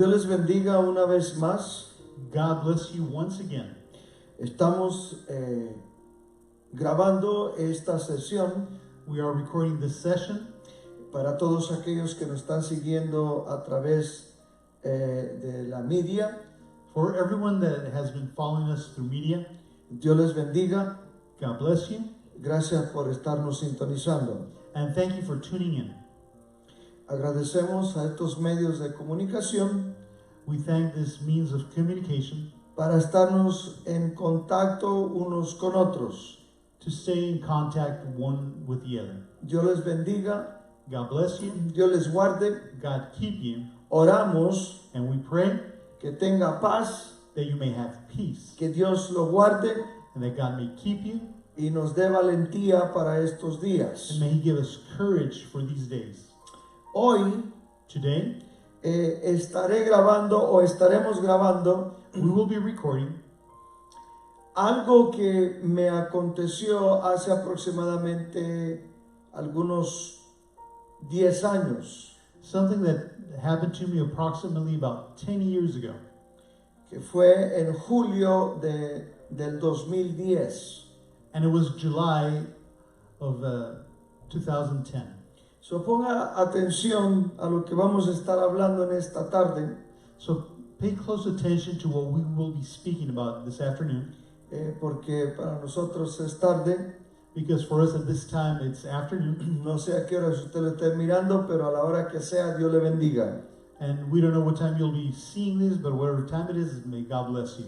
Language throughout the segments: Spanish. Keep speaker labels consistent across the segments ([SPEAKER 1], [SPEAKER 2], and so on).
[SPEAKER 1] Dios les bendiga una vez más.
[SPEAKER 2] God bless you once again.
[SPEAKER 1] Estamos grabando esta sesión
[SPEAKER 2] We are recording this session
[SPEAKER 1] para todos aquellos que nos están siguiendo a través de la media.
[SPEAKER 2] for everyone that has been following us through media.
[SPEAKER 1] Dios les bendiga.
[SPEAKER 2] God bless you,
[SPEAKER 1] Gracias por estarnos sintonizando.
[SPEAKER 2] and thank you for tuning in.
[SPEAKER 1] Agradecemos a estos medios de comunicación
[SPEAKER 2] We thank this means of communication
[SPEAKER 1] para estarnos en contacto unos con otros.
[SPEAKER 2] to stay in contact one with the other.
[SPEAKER 1] Dios les bendiga.
[SPEAKER 2] God bless you,
[SPEAKER 1] Dios les guarde.
[SPEAKER 2] God keep you,
[SPEAKER 1] Oramos
[SPEAKER 2] and we pray
[SPEAKER 1] que tenga paz,
[SPEAKER 2] that you may have peace,
[SPEAKER 1] que Dios lo guarde
[SPEAKER 2] and that God may keep you,
[SPEAKER 1] y nos dé valentía para estos días.
[SPEAKER 2] and may He give us courage for these days.
[SPEAKER 1] Hoy
[SPEAKER 2] Today,
[SPEAKER 1] estaremos grabando
[SPEAKER 2] we will be recording
[SPEAKER 1] algo que me aconteció hace aproximadamente algunos 10 años,
[SPEAKER 2] something that happened to me approximately about 10 years ago.
[SPEAKER 1] que fue en julio del 2010.
[SPEAKER 2] And it was July of 2010.
[SPEAKER 1] So ponga atención a lo que vamos a estar hablando en esta tarde,
[SPEAKER 2] So pay close attention to what we will be speaking about this afternoon,
[SPEAKER 1] porque para nosotros es tarde.
[SPEAKER 2] because for us at this time it's afternoon,
[SPEAKER 1] No sé a qué hora usted lo esté mirando, pero a la hora que sea, Dios le bendiga.
[SPEAKER 2] and we don't know what time you'll be seeing this, but whatever time it is, may God bless you.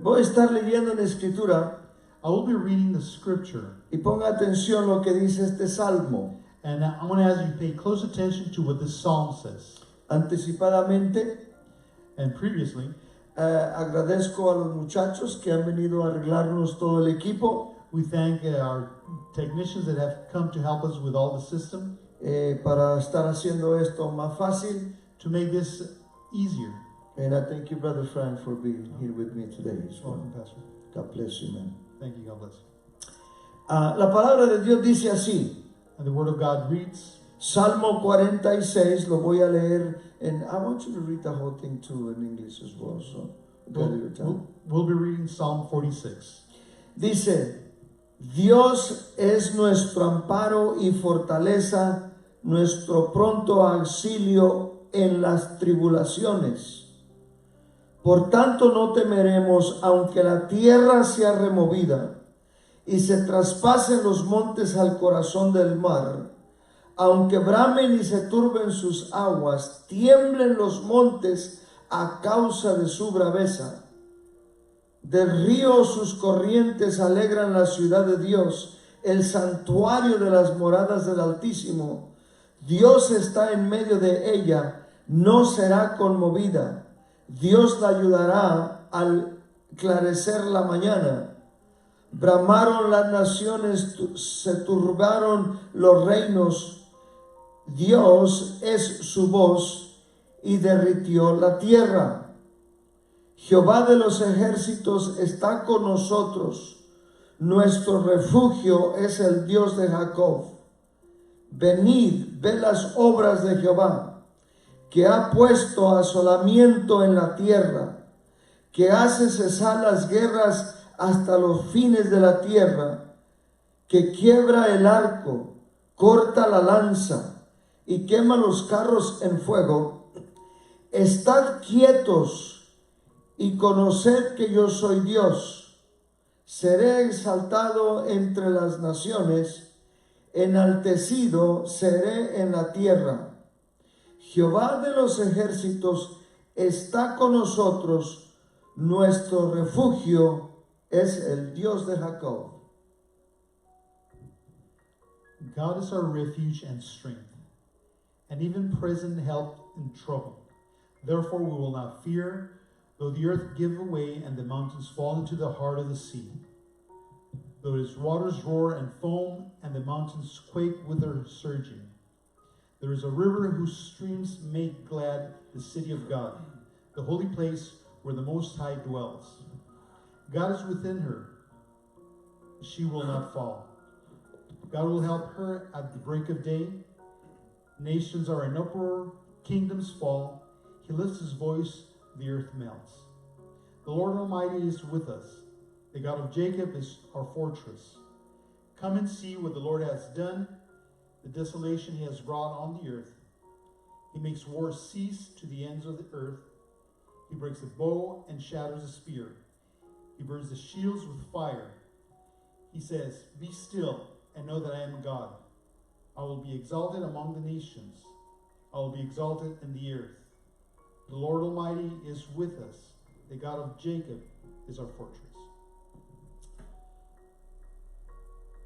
[SPEAKER 1] Voy a estar leyendo en Escritura
[SPEAKER 2] I will be reading the scripture,
[SPEAKER 1] y ponga atención lo que dice este salmo.
[SPEAKER 2] and I want to ask you to pay close attention to what this psalm says.
[SPEAKER 1] Anticipadamente,
[SPEAKER 2] And previously,
[SPEAKER 1] agradezco a los muchachos que han venido a arreglarnos todo el equipo
[SPEAKER 2] we thank our technicians that have come to help us with all the system
[SPEAKER 1] para estar haciendo esto más fácil.
[SPEAKER 2] to make this easier.
[SPEAKER 1] And I thank you, Brother Frank, for being here with me today as well.
[SPEAKER 2] Welcome, Pastor.
[SPEAKER 1] God bless you, man.
[SPEAKER 2] Thank you. God bless you.
[SPEAKER 1] La palabra de Dios dice así.
[SPEAKER 2] And the word of God reads,
[SPEAKER 1] Salmo 46, lo voy a leer, and I want you to read the whole thing too in English as well, so gather your time.
[SPEAKER 2] we'll be reading Psalm 46.
[SPEAKER 1] Dice, Dios es nuestro amparo y fortaleza, nuestro pronto auxilio en las tribulaciones. Por tanto no temeremos, aunque la tierra sea removida y se traspasen los montes al corazón del mar, aunque bramen y se turben sus aguas, tiemblen los montes a causa de su braveza. Del río sus corrientes alegran la ciudad de Dios, el santuario de las moradas del Altísimo. Dios está en medio de ella, no será conmovida. Dios la ayudará al clarecer la mañana. Bramaron las naciones, se turbaron los reinos. Dios es su voz y derritió la tierra. Jehová de los ejércitos está con nosotros. Nuestro refugio es el Dios de Jacob. Venid, ve las obras de Jehová, que ha puesto asolamiento en la tierra, que hace cesar las guerras hasta los fines de la tierra, que quiebra el arco, corta la lanza y quema los carros en fuego. Estad quietos y conoced que yo soy Dios. Seré exaltado entre las naciones, enaltecido seré en la tierra. Jehová de los ejércitos está con nosotros, nuestro refugio es el Dios de Jacob.
[SPEAKER 2] God is our refuge and strength, and even present help in trouble. Therefore we will not fear, though the earth give way and the mountains fall into the heart of the sea. Though its waters roar and foam, and the mountains quake with their surging. There is a river whose streams make glad the city of God, the holy place where the Most High dwells. God is within her. She will not fall. God will help her at the break of day. Nations are in uproar, kingdoms fall. He lifts his voice, the earth melts. The Lord Almighty is with us. The God of Jacob is our fortress. Come and see what the Lord has done, the desolation he has brought on the earth. He makes war cease to the ends of the earth. He breaks a bow and shatters a spear. He burns the shields with fire. He says, "Be still and know that I am God. I will be exalted among the nations. I will be exalted in the earth. The Lord Almighty is with us. The God of Jacob is our fortress."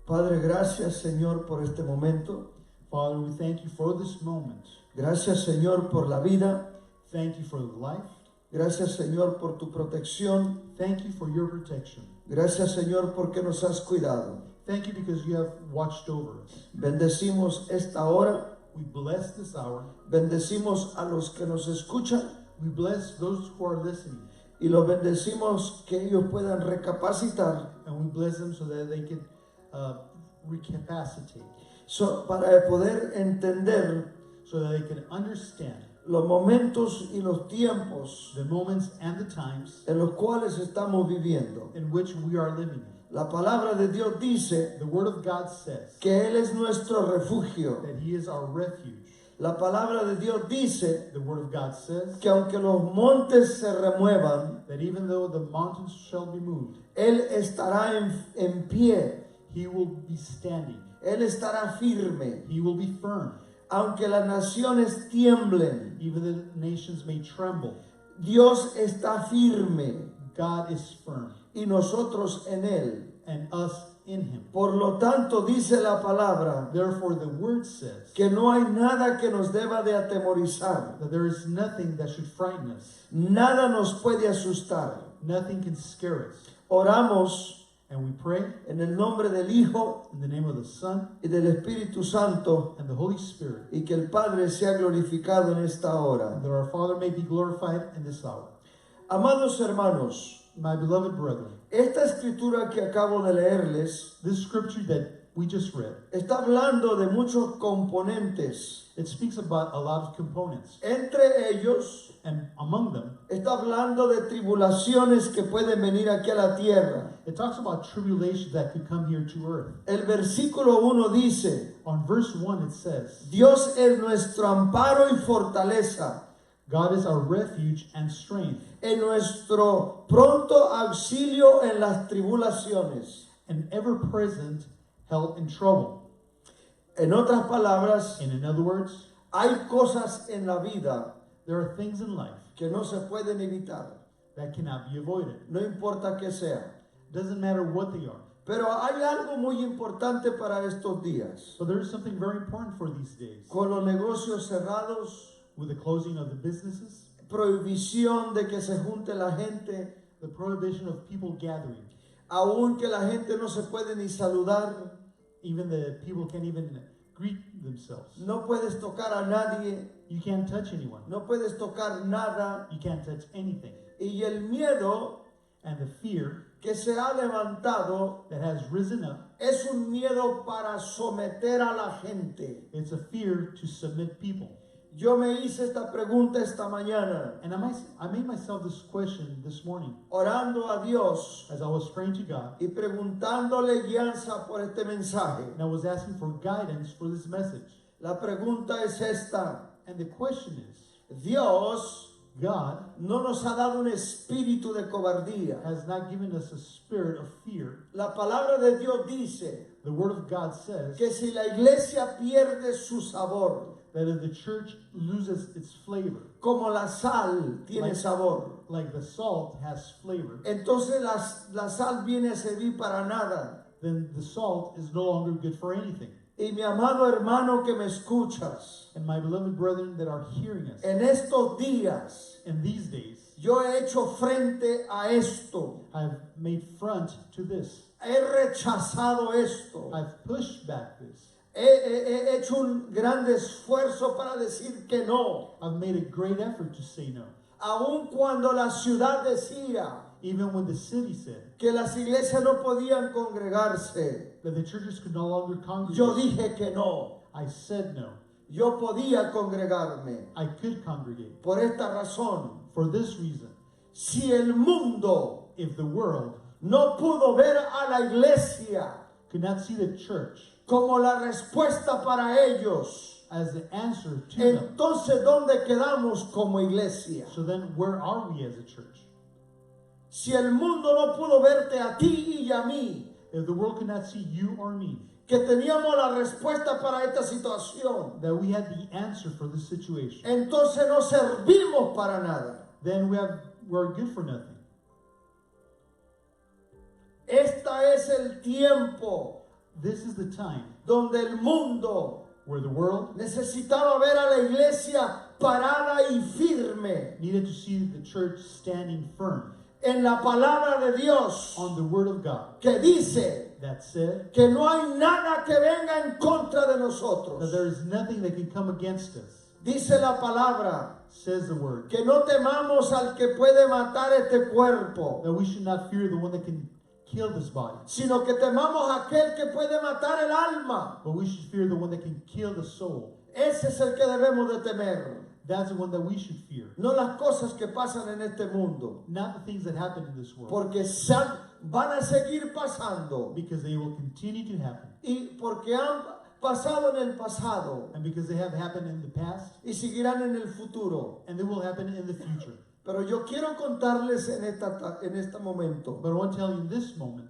[SPEAKER 1] Padre, gracias, Señor, por este momento.
[SPEAKER 2] Father, we thank you for this moment.
[SPEAKER 1] Gracias, Señor, por la vida.
[SPEAKER 2] Thank you for life.
[SPEAKER 1] Gracias, Señor, por tu protección.
[SPEAKER 2] Thank you for your protection.
[SPEAKER 1] Gracias, Señor, porque nos has cuidado.
[SPEAKER 2] Thank you because you have watched over us.
[SPEAKER 1] Bendecimos esta hora.
[SPEAKER 2] We bless this hour.
[SPEAKER 1] Bendecimos a los que nos escuchan.
[SPEAKER 2] We bless those who are listening.
[SPEAKER 1] Y los bendecimos que ellos puedan recapacitar
[SPEAKER 2] And we bless them so that they can recapacitate.
[SPEAKER 1] para poder entender
[SPEAKER 2] So that they can understand
[SPEAKER 1] los momentos y los tiempos
[SPEAKER 2] the moments and the times
[SPEAKER 1] en los cuales estamos viviendo.
[SPEAKER 2] in which we are living in.
[SPEAKER 1] La palabra de Dios dice
[SPEAKER 2] The Word of God says
[SPEAKER 1] que Él es nuestro refugio.
[SPEAKER 2] that He is our refuge.
[SPEAKER 1] La palabra de Dios dice
[SPEAKER 2] The Word of God says
[SPEAKER 1] que aunque los montes se remuevan,
[SPEAKER 2] that even though the mountains shall be moved,
[SPEAKER 1] Él estará en pie.
[SPEAKER 2] He will be standing.
[SPEAKER 1] Él estará firme.
[SPEAKER 2] He will be firm.
[SPEAKER 1] Aunque las naciones tiemblen,
[SPEAKER 2] Even the nations may tremble.
[SPEAKER 1] Dios está firme
[SPEAKER 2] God is firm,
[SPEAKER 1] y nosotros en Él.
[SPEAKER 2] and us in Him.
[SPEAKER 1] Por lo tanto, dice la palabra
[SPEAKER 2] Therefore, the Word says
[SPEAKER 1] que no hay nada que nos deba de atemorizar.
[SPEAKER 2] that there is nothing that should frighten us.
[SPEAKER 1] Nada nos puede asustar.
[SPEAKER 2] Nothing can scare us.
[SPEAKER 1] Oramos
[SPEAKER 2] And we pray
[SPEAKER 1] en el nombre del Hijo
[SPEAKER 2] in the name of the Son
[SPEAKER 1] y del Espíritu Santo
[SPEAKER 2] and the Holy Spirit,
[SPEAKER 1] y que el Padre sea glorificado en esta hora.
[SPEAKER 2] that our Father may be glorified in this hour.
[SPEAKER 1] Amados hermanos,
[SPEAKER 2] My beloved brethren,
[SPEAKER 1] esta escritura que acabo de leerles
[SPEAKER 2] this scripture that we just read,
[SPEAKER 1] está hablando de muchos componentes.
[SPEAKER 2] it speaks about a lot of components.
[SPEAKER 1] Entre ellos
[SPEAKER 2] And among them,
[SPEAKER 1] está hablando de tribulaciones que pueden venir aquí a la tierra.
[SPEAKER 2] it talks about tribulations that could come here to earth.
[SPEAKER 1] El versículo 1 dice,
[SPEAKER 2] On verse 1 it says,
[SPEAKER 1] Dios es nuestro amparo y fortaleza,
[SPEAKER 2] God is our refuge and strength,
[SPEAKER 1] en nuestro pronto auxilio en las tribulaciones.
[SPEAKER 2] an ever-present help in trouble.
[SPEAKER 1] En otras palabras,
[SPEAKER 2] And in other words,
[SPEAKER 1] hay cosas en la vida
[SPEAKER 2] there are things in life
[SPEAKER 1] que no se pueden evitar,
[SPEAKER 2] that cannot be avoided.
[SPEAKER 1] no importa qué sea.
[SPEAKER 2] Doesn't matter what they are.
[SPEAKER 1] Pero hay algo muy importante para estos días.
[SPEAKER 2] But there is something very important for these days.
[SPEAKER 1] Con los negocios cerrados,
[SPEAKER 2] With the closing of the businesses,
[SPEAKER 1] prohibición de que se junte la gente,
[SPEAKER 2] the prohibition of people gathering,
[SPEAKER 1] aun que la gente no se puede ni saludar,
[SPEAKER 2] even the people can't even greet themselves.
[SPEAKER 1] no puedes tocar a nadie,
[SPEAKER 2] You can't touch anyone.
[SPEAKER 1] no puedes tocar nada.
[SPEAKER 2] You can't touch anything.
[SPEAKER 1] Y el miedo
[SPEAKER 2] And the fear
[SPEAKER 1] que se ha levantado
[SPEAKER 2] that has risen up,
[SPEAKER 1] es un miedo para someter a la gente.
[SPEAKER 2] it's a fear to submit people.
[SPEAKER 1] Yo me hice esta pregunta esta mañana,
[SPEAKER 2] And I made myself this question this morning
[SPEAKER 1] orando a Dios
[SPEAKER 2] as I was praying to God,
[SPEAKER 1] y preguntándole guianza por este mensaje.
[SPEAKER 2] and I was asking for guidance for this message.
[SPEAKER 1] La pregunta es esta:
[SPEAKER 2] And the question is,
[SPEAKER 1] Dios
[SPEAKER 2] God
[SPEAKER 1] no nos ha dado un espíritu de cobardía.
[SPEAKER 2] has not given us a spirit of fear.
[SPEAKER 1] La palabra de Dios dice
[SPEAKER 2] The Word of God says
[SPEAKER 1] que si la iglesia pierde su sabor,
[SPEAKER 2] that if the church loses its flavor,
[SPEAKER 1] como la sal tiene sabor,
[SPEAKER 2] like the salt has flavor,
[SPEAKER 1] entonces la sal viene a servir para nada.
[SPEAKER 2] then the salt is no longer good for anything.
[SPEAKER 1] Y mi amado hermano que me escuchas,
[SPEAKER 2] And my beloved brethren that are hearing us,
[SPEAKER 1] en estos días
[SPEAKER 2] in these days,
[SPEAKER 1] yo he hecho frente a esto,
[SPEAKER 2] I've made front to this.
[SPEAKER 1] he rechazado esto,
[SPEAKER 2] I've pushed back this.
[SPEAKER 1] he hecho un gran esfuerzo para decir que no,
[SPEAKER 2] I've made a great effort to say no.
[SPEAKER 1] aun cuando la ciudad decía
[SPEAKER 2] Even when the city said
[SPEAKER 1] que las iglesias no podían congregarse,
[SPEAKER 2] that the churches could no longer
[SPEAKER 1] yo
[SPEAKER 2] congregate,
[SPEAKER 1] dije que no.
[SPEAKER 2] I said no.
[SPEAKER 1] yo podía congregarme.
[SPEAKER 2] I could congregate.
[SPEAKER 1] Por esta razón,
[SPEAKER 2] For this reason,
[SPEAKER 1] si el mundo
[SPEAKER 2] if the world
[SPEAKER 1] no pudo ver a la iglesia
[SPEAKER 2] could not see the church
[SPEAKER 1] como la respuesta para ellos,
[SPEAKER 2] as the answer to them,
[SPEAKER 1] entonces ¿dónde quedamos como iglesia?
[SPEAKER 2] so then where are we as a church?
[SPEAKER 1] Si el mundo no pudo verte a ti y a mí,
[SPEAKER 2] If the world could not see you or me,
[SPEAKER 1] que teníamos la respuesta para esta situación,
[SPEAKER 2] that we had the answer for this situation,
[SPEAKER 1] entonces no servimos para nada.
[SPEAKER 2] then we're good for nothing.
[SPEAKER 1] Esta es el tiempo
[SPEAKER 2] This is the time
[SPEAKER 1] donde el mundo
[SPEAKER 2] where the world
[SPEAKER 1] necesitaba ver a la iglesia parada y firme
[SPEAKER 2] needed to see the church standing firm
[SPEAKER 1] en la palabra de Dios,
[SPEAKER 2] on the word of God
[SPEAKER 1] que dice
[SPEAKER 2] that said
[SPEAKER 1] que no hay nada que venga en contra de
[SPEAKER 2] that
[SPEAKER 1] nosotros.
[SPEAKER 2] there is nothing that can come against us.
[SPEAKER 1] Dice la palabra
[SPEAKER 2] Says the word
[SPEAKER 1] que no temamos al que puede matar este cuerpo,
[SPEAKER 2] that we should not fear the one that can kill this body,
[SPEAKER 1] sino que temamos a aquel que puede matar el alma.
[SPEAKER 2] but we should fear the one that can kill the soul.
[SPEAKER 1] Ese es el que debemos de temer,
[SPEAKER 2] That's the one that we should fear,
[SPEAKER 1] no las cosas que pasan en este mundo,
[SPEAKER 2] not the things that happen in this world,
[SPEAKER 1] porque van a seguir pasando
[SPEAKER 2] because they will continue to happen,
[SPEAKER 1] y porque han pasado en el pasado
[SPEAKER 2] and because they have happened in the past,
[SPEAKER 1] y seguirán en el futuro.
[SPEAKER 2] and they will happen in the future.
[SPEAKER 1] Pero yo quiero contarles en este momento
[SPEAKER 2] But I want to tell you in this moment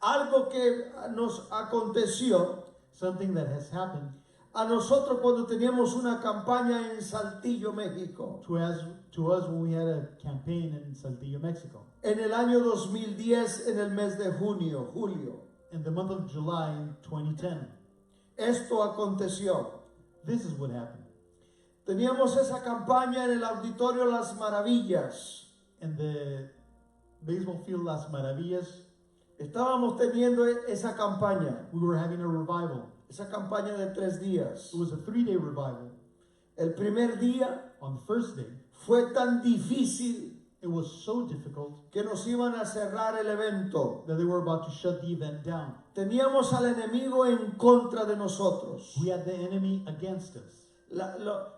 [SPEAKER 1] algo que nos aconteció
[SPEAKER 2] something that has happened
[SPEAKER 1] a nosotros cuando teníamos una campaña en Saltillo, México,
[SPEAKER 2] to us when we had a campaign in Saltillo, Mexico,
[SPEAKER 1] en el año 2010, en el mes de julio.
[SPEAKER 2] in the month of July in 2010.
[SPEAKER 1] Esto aconteció.
[SPEAKER 2] This is what happened.
[SPEAKER 1] Teníamos esa campaña en el Auditorio Las Maravillas.
[SPEAKER 2] In the baseball field Las Maravillas,
[SPEAKER 1] Estábamos teniendo esa campaña,
[SPEAKER 2] we were having a revival.
[SPEAKER 1] esa campaña de 3 días.
[SPEAKER 2] It was a 3-day revival.
[SPEAKER 1] El primer día
[SPEAKER 2] On the first day,
[SPEAKER 1] fue tan difícil
[SPEAKER 2] it was so difficult
[SPEAKER 1] que nos iban a cerrar el evento.
[SPEAKER 2] that they were about to shut the event down.
[SPEAKER 1] Teníamos al enemigo en contra de nosotros.
[SPEAKER 2] We had the enemy against us.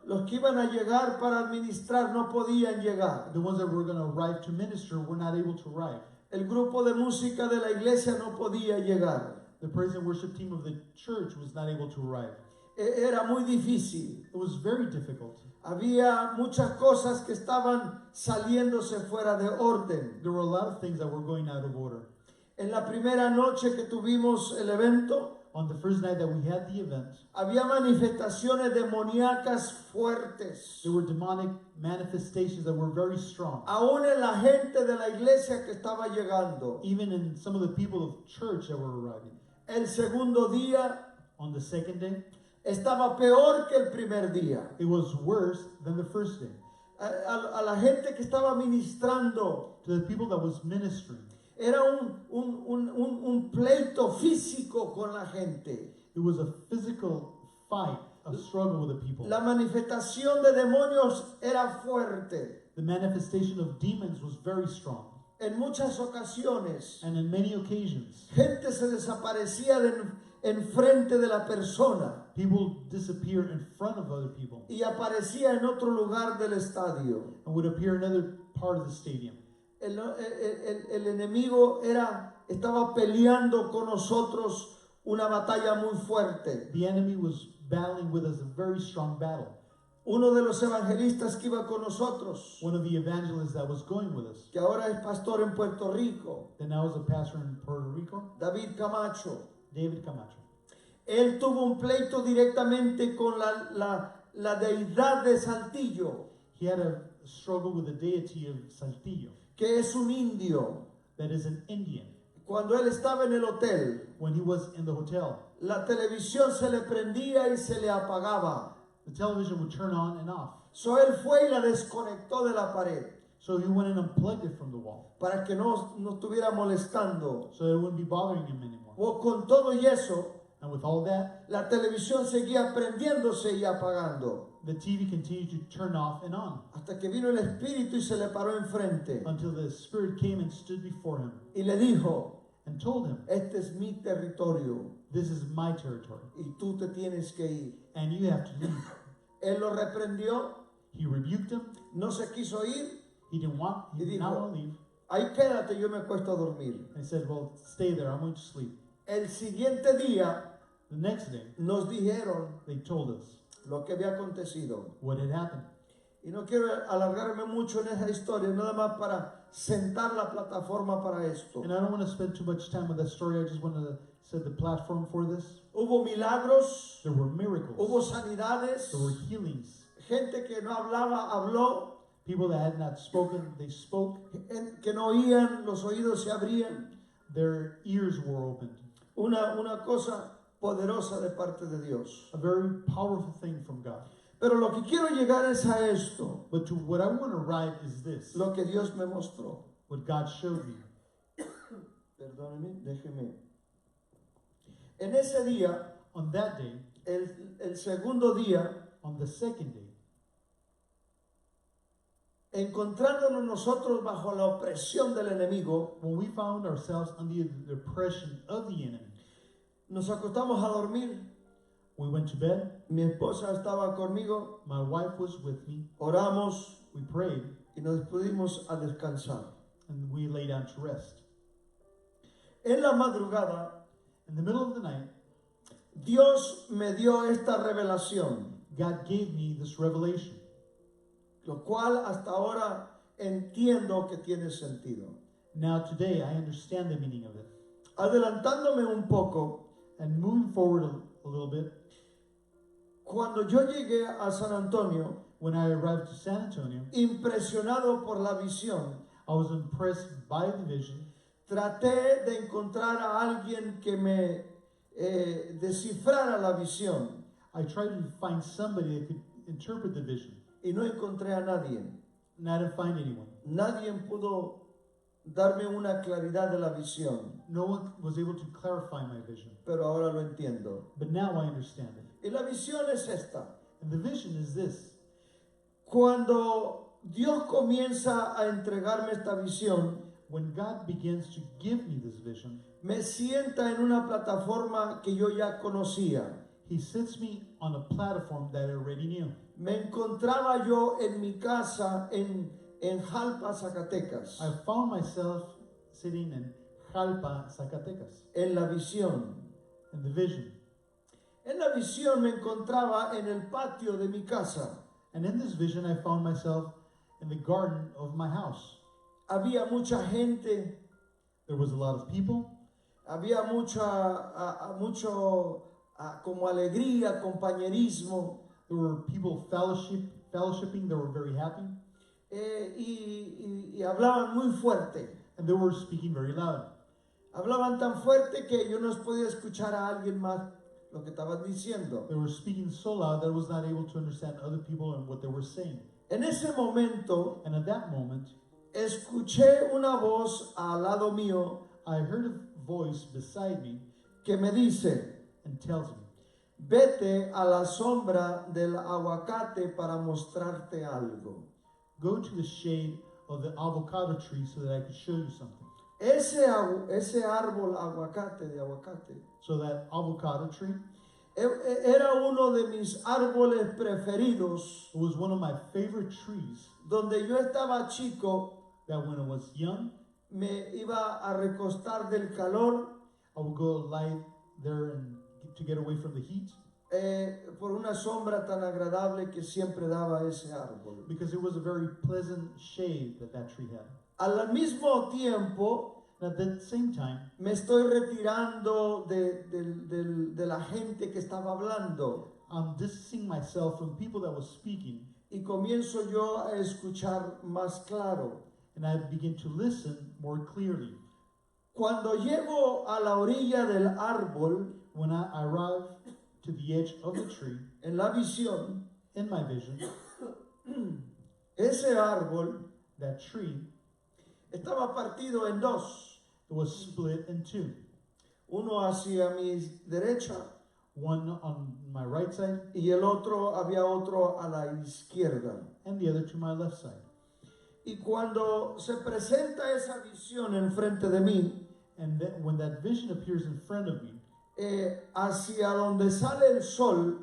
[SPEAKER 1] Los que iban a llegar para administrar no podían llegar.
[SPEAKER 2] The ones that were going to arrive to minister were not able to arrive.
[SPEAKER 1] El grupo de música de la iglesia no podía llegar.
[SPEAKER 2] The praise and worship team of the church was not able to arrive.
[SPEAKER 1] Era muy difícil.
[SPEAKER 2] It was very difficult.
[SPEAKER 1] Había muchas cosas que estaban saliéndose fuera de orden.
[SPEAKER 2] There were a lot of things that were going out of order.
[SPEAKER 1] En la primera noche que tuvimos el evento,
[SPEAKER 2] On the first night that we had the event,
[SPEAKER 1] había manifestaciones demoníacas fuertes.
[SPEAKER 2] there were demonic manifestations that were very strong.
[SPEAKER 1] Aún en la gente de la iglesia que estaba llegando.
[SPEAKER 2] Even in some of the people of church that were arriving.
[SPEAKER 1] El segundo día
[SPEAKER 2] On the second day,
[SPEAKER 1] estaba peor que el primer día.
[SPEAKER 2] it was worse than the first day.
[SPEAKER 1] A la gente que estaba ministrando,
[SPEAKER 2] To the people that was ministering,
[SPEAKER 1] era un pleito físico con la gente.
[SPEAKER 2] it was a physical fight, a struggle with the people.
[SPEAKER 1] La manifestación de demonios era fuerte.
[SPEAKER 2] The manifestation of demons was very strong.
[SPEAKER 1] En muchas ocasiones,
[SPEAKER 2] And in many occasions,
[SPEAKER 1] gente se desaparecía en frente de la persona
[SPEAKER 2] people disappear in front of other people
[SPEAKER 1] y aparecía en otro lugar del estadio.
[SPEAKER 2] and would appear in another part of the stadium.
[SPEAKER 1] El enemigo estaba peleando con nosotros una batalla muy fuerte.
[SPEAKER 2] The enemy was battling with us a very strong battle.
[SPEAKER 1] Uno de los evangelistas que iba con nosotros,
[SPEAKER 2] One of the evangelists that was going with us,
[SPEAKER 1] que ahora es pastor en Puerto Rico,
[SPEAKER 2] that now is a pastor in Puerto Rico,
[SPEAKER 1] David Camacho,
[SPEAKER 2] David Camacho.
[SPEAKER 1] él tuvo un pleito directamente con la deidad de Saltillo,
[SPEAKER 2] He had a struggle with the deity of Saltillo,
[SPEAKER 1] que es un indio.
[SPEAKER 2] that is an Indian.
[SPEAKER 1] Cuando él estaba en el hotel,
[SPEAKER 2] When he was in the hotel,
[SPEAKER 1] la televisión se le prendía y se le apagaba.
[SPEAKER 2] the television would turn on and off.
[SPEAKER 1] So él fue y la desconectó de la pared
[SPEAKER 2] So he went and unplugged it from the wall,
[SPEAKER 1] para que no estuviera molestando.
[SPEAKER 2] so that it wouldn't be bothering him anymore.
[SPEAKER 1] O con todo y eso,
[SPEAKER 2] And with all that,
[SPEAKER 1] la televisión seguía prendiéndose y apagando.
[SPEAKER 2] the TV continued to turn off and on
[SPEAKER 1] Hasta que vino el espíritu y se le paró enfrente.
[SPEAKER 2] until the Spirit came and stood before him
[SPEAKER 1] Y le dijo,
[SPEAKER 2] and told him,
[SPEAKER 1] este es mi territorio
[SPEAKER 2] this is my territory,
[SPEAKER 1] y tú te tienes que ir.
[SPEAKER 2] and you have to leave.
[SPEAKER 1] Él lo reprendió,
[SPEAKER 2] He rebuked him.
[SPEAKER 1] no se quiso ir,
[SPEAKER 2] He did not want to leave.
[SPEAKER 1] ahí quédate, yo me acuesto a dormir.
[SPEAKER 2] And he said, well, stay there. I'm going to sleep.
[SPEAKER 1] El siguiente día
[SPEAKER 2] The next day,
[SPEAKER 1] nos dijeron
[SPEAKER 2] they told us
[SPEAKER 1] lo que había acontecido.
[SPEAKER 2] what had happened.
[SPEAKER 1] Y no quiero alargarme mucho en esa historia, nada más para sentar la plataforma para esto.
[SPEAKER 2] And I don't want to spend too much time with that story. I just want to set the platform for this.
[SPEAKER 1] Hubo milagros,
[SPEAKER 2] There were miracles.
[SPEAKER 1] hubo sanidades,
[SPEAKER 2] There were healings.
[SPEAKER 1] gente que no hablaba, habló,
[SPEAKER 2] People that had not spoken, they spoke.
[SPEAKER 1] que no oían, los oídos se abrían.
[SPEAKER 2] Their ears were opened.
[SPEAKER 1] Una cosa poderosa de parte de Dios.
[SPEAKER 2] A very powerful thing from God.
[SPEAKER 1] Pero lo que quiero llegar es a esto,
[SPEAKER 2] But to what I want to write is this.
[SPEAKER 1] lo que Dios me mostró.
[SPEAKER 2] What God showed me.
[SPEAKER 1] Perdóneme, déjeme. En ese día,
[SPEAKER 2] On that day,
[SPEAKER 1] el segundo día,
[SPEAKER 2] on the second day,
[SPEAKER 1] encontrándonos nosotros bajo la opresión del enemigo,
[SPEAKER 2] when we found ourselves under the oppression of the enemy,
[SPEAKER 1] nos acostamos a dormir.
[SPEAKER 2] we went to bed.
[SPEAKER 1] Mi esposa estaba conmigo,
[SPEAKER 2] My wife was with me.
[SPEAKER 1] oramos
[SPEAKER 2] We prayed,
[SPEAKER 1] y nos pudimos a descansar.
[SPEAKER 2] and we lay down to rest.
[SPEAKER 1] En la madrugada,
[SPEAKER 2] In the middle of the night,
[SPEAKER 1] Dios me dio esta revelación,
[SPEAKER 2] God gave me this revelation,
[SPEAKER 1] lo cual hasta ahora entiendo que tiene sentido.
[SPEAKER 2] Now today I understand the meaning of it.
[SPEAKER 1] Adelantándome un poco,
[SPEAKER 2] And moving forward a little bit,
[SPEAKER 1] cuando yo llegué a San Antonio,
[SPEAKER 2] when I arrived to San Antonio,
[SPEAKER 1] impresionado por la visión,
[SPEAKER 2] I was impressed by the vision.
[SPEAKER 1] traté de encontrar a alguien que me descifrara la visión
[SPEAKER 2] I tried to find somebody that could interpret the vision,
[SPEAKER 1] y no encontré a nadie.
[SPEAKER 2] and I didn't find anyone.
[SPEAKER 1] Nadie pudo darme una claridad de la visión,
[SPEAKER 2] No one was able to clarify my vision.
[SPEAKER 1] pero ahora lo entiendo.
[SPEAKER 2] But now I understand it.
[SPEAKER 1] Y la visión es esta.
[SPEAKER 2] And the vision is this.
[SPEAKER 1] Cuando Dios comienza a entregarme esta visión,
[SPEAKER 2] When God begins to give me this vision,
[SPEAKER 1] me sienta en una plataforma que yo ya conocía.
[SPEAKER 2] He sits me on a platform that I already knew.
[SPEAKER 1] Me encontraba yo en mi casa en Jalpa, Zacatecas,
[SPEAKER 2] I found myself sitting in Jalpa, Zacatecas,
[SPEAKER 1] en la visión.
[SPEAKER 2] in the vision.
[SPEAKER 1] En la visión me encontraba en el patio de mi casa.
[SPEAKER 2] And in this vision, I found myself in the garden of my house.
[SPEAKER 1] Había mucha gente,
[SPEAKER 2] There was a lot of people.
[SPEAKER 1] había mucho como alegría, compañerismo,
[SPEAKER 2] There were people fellowshipping. They were very happy.
[SPEAKER 1] y hablaban muy fuerte.
[SPEAKER 2] And they were speaking very loud.
[SPEAKER 1] Hablaban tan fuerte que yo no podía escuchar a alguien más lo que estaban diciendo.
[SPEAKER 2] They were speaking so loud that I was not able to understand other people and what they were saying.
[SPEAKER 1] En ese momento
[SPEAKER 2] And at that moment,
[SPEAKER 1] escuché una voz al lado mío
[SPEAKER 2] I heard a voice beside me
[SPEAKER 1] que me dice:
[SPEAKER 2] and tells me,
[SPEAKER 1] vete a la sombra del aguacate para mostrarte algo.
[SPEAKER 2] go to the shade of the avocado tree so that I could show you something.
[SPEAKER 1] Ese árbol de aguacate,
[SPEAKER 2] So that avocado tree,
[SPEAKER 1] era uno de mis árboles preferidos,
[SPEAKER 2] it was one of my favorite trees
[SPEAKER 1] donde yo estaba chico,
[SPEAKER 2] that when I was young,
[SPEAKER 1] me iba a recostar del calor
[SPEAKER 2] I would go lie there and to get away from the heat
[SPEAKER 1] por una sombra tan agradable que siempre daba ese árbol.
[SPEAKER 2] because it was a very pleasant shade that that tree had.
[SPEAKER 1] Al mismo tiempo,
[SPEAKER 2] And at the same time,
[SPEAKER 1] me estoy retirando de la gente que estaba hablando
[SPEAKER 2] I'm distancing myself from people that was speaking,
[SPEAKER 1] y comienzo yo a escuchar más claro.
[SPEAKER 2] and I begin to listen more clearly.
[SPEAKER 1] Cuando llego a la orilla del árbol,
[SPEAKER 2] When I arrive to the edge of the tree,
[SPEAKER 1] en la visión,
[SPEAKER 2] in my vision,
[SPEAKER 1] ese árbol
[SPEAKER 2] that tree,
[SPEAKER 1] estaba partido en dos,
[SPEAKER 2] it was split in two.
[SPEAKER 1] uno hacia mi derecha
[SPEAKER 2] One on my right side
[SPEAKER 1] y el otro, había otro a la izquierda.
[SPEAKER 2] and the other to my left side.
[SPEAKER 1] Y cuando se presenta esa visión enfrente de mí,
[SPEAKER 2] And then when that vision appears in front of me,
[SPEAKER 1] hacia donde sale el sol,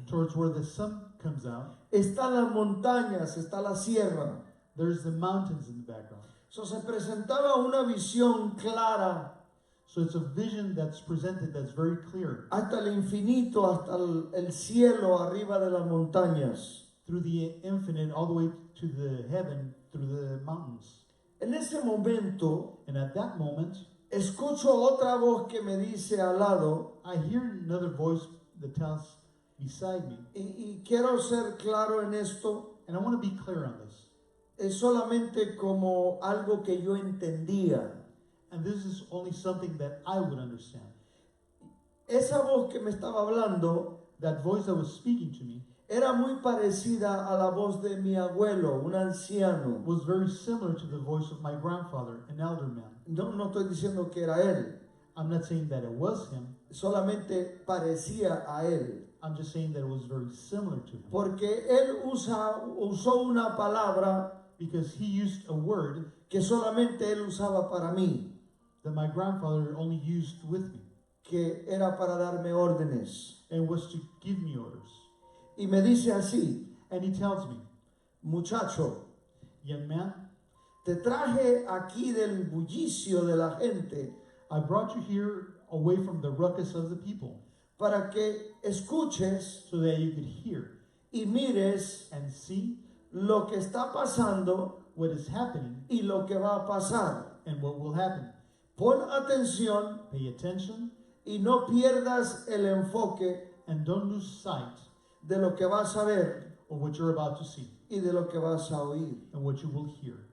[SPEAKER 2] towards where the sun comes out,
[SPEAKER 1] están las montañas, está la sierra.
[SPEAKER 2] there's the mountains in the background.
[SPEAKER 1] So, se presentaba una visión clara
[SPEAKER 2] So it's a vision that's presented that's very clear
[SPEAKER 1] hasta el infinito, hasta el cielo arriba de las montañas.
[SPEAKER 2] through the infinite all the way to the heaven through the mountains.
[SPEAKER 1] En ese momento,
[SPEAKER 2] And at that moment,
[SPEAKER 1] escucho otra voz que me dice al lado,
[SPEAKER 2] I hear another voice that tells beside me,
[SPEAKER 1] y quiero ser claro en esto,
[SPEAKER 2] and I want to be clear on this.
[SPEAKER 1] es solamente como algo que yo entendía.
[SPEAKER 2] And this is only something that I would understand.
[SPEAKER 1] Esa voz que me estaba hablando
[SPEAKER 2] That voice that was speaking to me
[SPEAKER 1] era muy parecida a la voz de mi abuelo, un anciano.
[SPEAKER 2] was very similar to the voice of my grandfather, an elder man.
[SPEAKER 1] No estoy diciendo que era él,
[SPEAKER 2] I'm not saying that it was him.
[SPEAKER 1] solamente parecía a él.
[SPEAKER 2] I'm just saying that it was very similar to him.
[SPEAKER 1] Porque él usó una palabra
[SPEAKER 2] Because he used a word
[SPEAKER 1] que solamente él usaba para mí,
[SPEAKER 2] that my grandfather only used with me,
[SPEAKER 1] que era para darme órdenes.
[SPEAKER 2] and was to give me orders.
[SPEAKER 1] Y me dice así,
[SPEAKER 2] And he tells me,
[SPEAKER 1] muchacho,
[SPEAKER 2] young man,
[SPEAKER 1] te traje aquí del bullicio de la gente
[SPEAKER 2] I brought you here away from the ruckus of the people
[SPEAKER 1] para que escuches
[SPEAKER 2] so that you could hear
[SPEAKER 1] y mires
[SPEAKER 2] and see
[SPEAKER 1] lo que está pasando
[SPEAKER 2] what is happening
[SPEAKER 1] y lo que va a pasar.
[SPEAKER 2] and what will happen.
[SPEAKER 1] Pon atención
[SPEAKER 2] Pay attention
[SPEAKER 1] y no pierdas el enfoque
[SPEAKER 2] and don't lose sight
[SPEAKER 1] de lo que vas a ver
[SPEAKER 2] of what you're about to see
[SPEAKER 1] y de lo que vas a oír.
[SPEAKER 2] and what you will hear.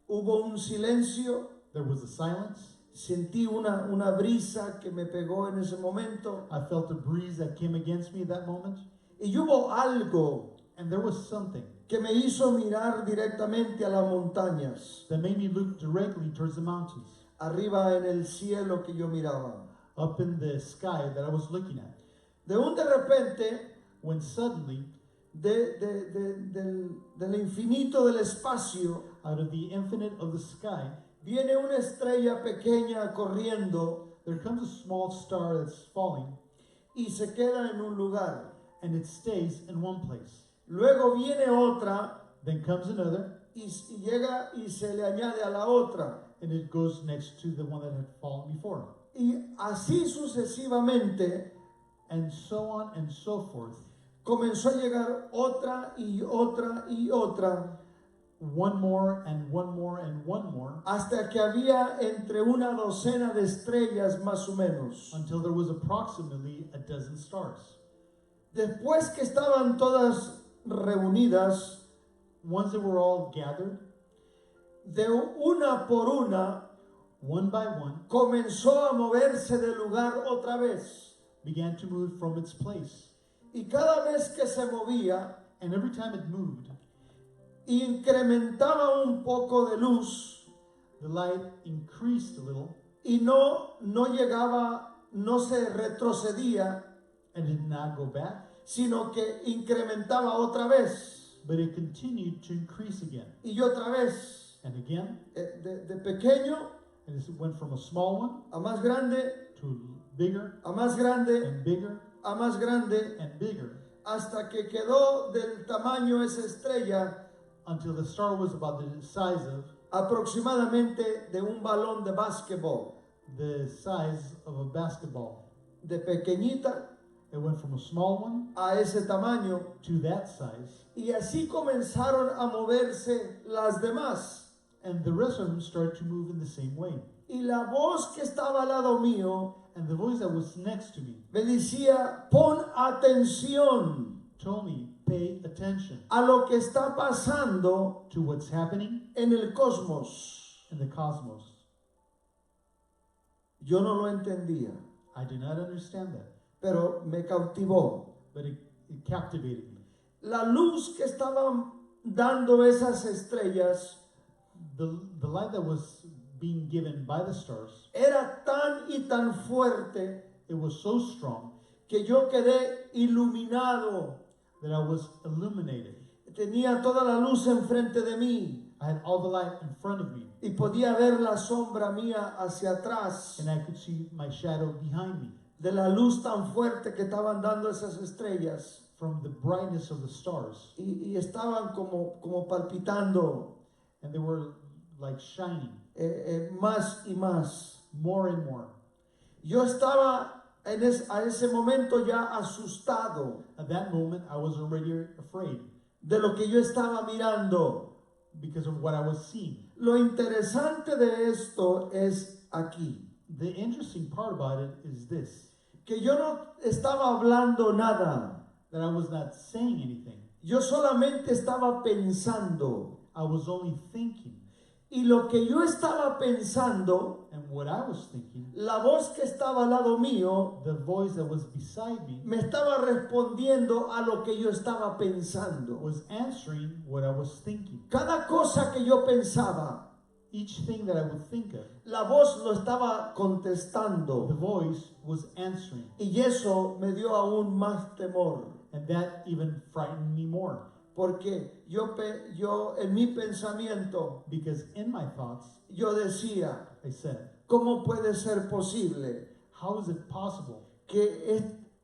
[SPEAKER 1] Hubo un silencio,
[SPEAKER 2] There was a silence.
[SPEAKER 1] sentí una brisa que me pegó en ese momento
[SPEAKER 2] I felt a breeze that came against me at that moment.
[SPEAKER 1] y hubo algo
[SPEAKER 2] And there was something
[SPEAKER 1] que me hizo mirar directamente a las montañas,
[SPEAKER 2] that made me look directly towards the mountains,
[SPEAKER 1] arriba en el cielo que yo miraba.
[SPEAKER 2] up in the sky that I was looking at.
[SPEAKER 1] De repente,
[SPEAKER 2] When suddenly,
[SPEAKER 1] del infinito del espacio,
[SPEAKER 2] out of the infinite of the sky,
[SPEAKER 1] viene una estrella pequeña corriendo
[SPEAKER 2] there comes a small star that's falling,
[SPEAKER 1] y se queda en un lugar.
[SPEAKER 2] and it stays in one place.
[SPEAKER 1] Luego viene otra
[SPEAKER 2] Then comes another,
[SPEAKER 1] y llega y se le añade a la otra.
[SPEAKER 2] and it goes next to the one that had fallen before.
[SPEAKER 1] Y así sucesivamente
[SPEAKER 2] And so on and so forth.
[SPEAKER 1] comenzó a llegar otra y otra y otra,
[SPEAKER 2] One more and one more and one more,
[SPEAKER 1] hasta que había entre una docena de estrellas más o menos.
[SPEAKER 2] until there was approximately a dozen stars.
[SPEAKER 1] Después que estaban todas reunidas,
[SPEAKER 2] Once they were all gathered,
[SPEAKER 1] de una por una,
[SPEAKER 2] one by one,
[SPEAKER 1] comenzó a moverse de lugar otra vez.
[SPEAKER 2] began to move from its place.
[SPEAKER 1] Y cada vez que se movía,
[SPEAKER 2] And every time it moved,
[SPEAKER 1] incrementaba un poco de luz
[SPEAKER 2] the light increased a little
[SPEAKER 1] y no llegaba, no se retrocedía,
[SPEAKER 2] and did not go back,
[SPEAKER 1] sino que incrementaba otra vez
[SPEAKER 2] but it continued to increase again
[SPEAKER 1] y otra vez,
[SPEAKER 2] and again.
[SPEAKER 1] de pequeño
[SPEAKER 2] And it went from a small one
[SPEAKER 1] a más grande,
[SPEAKER 2] to bigger
[SPEAKER 1] a más grande,
[SPEAKER 2] and bigger
[SPEAKER 1] a más grande,
[SPEAKER 2] and bigger,
[SPEAKER 1] hasta que quedó del tamaño esa estrella
[SPEAKER 2] until the star was about the size of
[SPEAKER 1] aproximadamente de un balón de básquetbol,
[SPEAKER 2] of a basketball.
[SPEAKER 1] de pequeñita
[SPEAKER 2] It went from a small one
[SPEAKER 1] a ese tamaño,
[SPEAKER 2] to that size,
[SPEAKER 1] y así comenzaron a moverse las demás.
[SPEAKER 2] and the rest of them started to move in the same way.
[SPEAKER 1] Y la voz que estaba al lado mío
[SPEAKER 2] And the voice that was next to me
[SPEAKER 1] me decía, pon atención
[SPEAKER 2] told me, pay attention
[SPEAKER 1] a lo que está pasando
[SPEAKER 2] to what's happening
[SPEAKER 1] en el cosmos.
[SPEAKER 2] in the cosmos.
[SPEAKER 1] Yo no lo entendía,
[SPEAKER 2] I did not understand that,
[SPEAKER 1] pero me cautivó.
[SPEAKER 2] but it captivated me.
[SPEAKER 1] La luz que estaban dando esas estrellas
[SPEAKER 2] The light that was being given by the stars,
[SPEAKER 1] era tan y tan fuerte
[SPEAKER 2] it was so strong
[SPEAKER 1] que yo quedé iluminado.
[SPEAKER 2] that I was illuminated.
[SPEAKER 1] Tenía toda la luz enfrente de mí.
[SPEAKER 2] I had all the light in front of me,
[SPEAKER 1] y podía ver la sombra mía hacia atrás
[SPEAKER 2] and I could see my shadow behind me
[SPEAKER 1] de la luz tan fuerte que estaban dando esas estrellas.
[SPEAKER 2] from the brightness of the stars.
[SPEAKER 1] Y estaban como palpitando
[SPEAKER 2] And they were like shining
[SPEAKER 1] más y más.
[SPEAKER 2] more and more.
[SPEAKER 1] Yo estaba a ese momento ya asustado
[SPEAKER 2] At that moment, I was already afraid
[SPEAKER 1] de lo que yo estaba mirando.
[SPEAKER 2] because of what I was seeing.
[SPEAKER 1] Lo interesante de esto es aquí,
[SPEAKER 2] The interesting part about it is this,
[SPEAKER 1] que yo no estaba hablando nada.
[SPEAKER 2] that I was not saying anything.
[SPEAKER 1] Yo solamente estaba pensando.
[SPEAKER 2] I was only thinking.
[SPEAKER 1] Y lo que yo estaba pensando,
[SPEAKER 2] And what I was thinking,
[SPEAKER 1] la voz que estaba al lado mío
[SPEAKER 2] the voice that was beside me
[SPEAKER 1] me estaba respondiendo a lo que yo estaba pensando.
[SPEAKER 2] was answering what I was thinking.
[SPEAKER 1] Cada cosa que yo pensaba,
[SPEAKER 2] Each thing that I would think of,
[SPEAKER 1] la voz lo estaba
[SPEAKER 2] the
[SPEAKER 1] contestando.
[SPEAKER 2] voice was answering.
[SPEAKER 1] Y eso me dio aún más temor.
[SPEAKER 2] And that even frightened me more.
[SPEAKER 1] Porque yo en mi pensamiento,
[SPEAKER 2] Because in my thoughts,
[SPEAKER 1] yo decía,
[SPEAKER 2] I said,
[SPEAKER 1] ¿cómo puede ser posible
[SPEAKER 2] how is it possible
[SPEAKER 1] que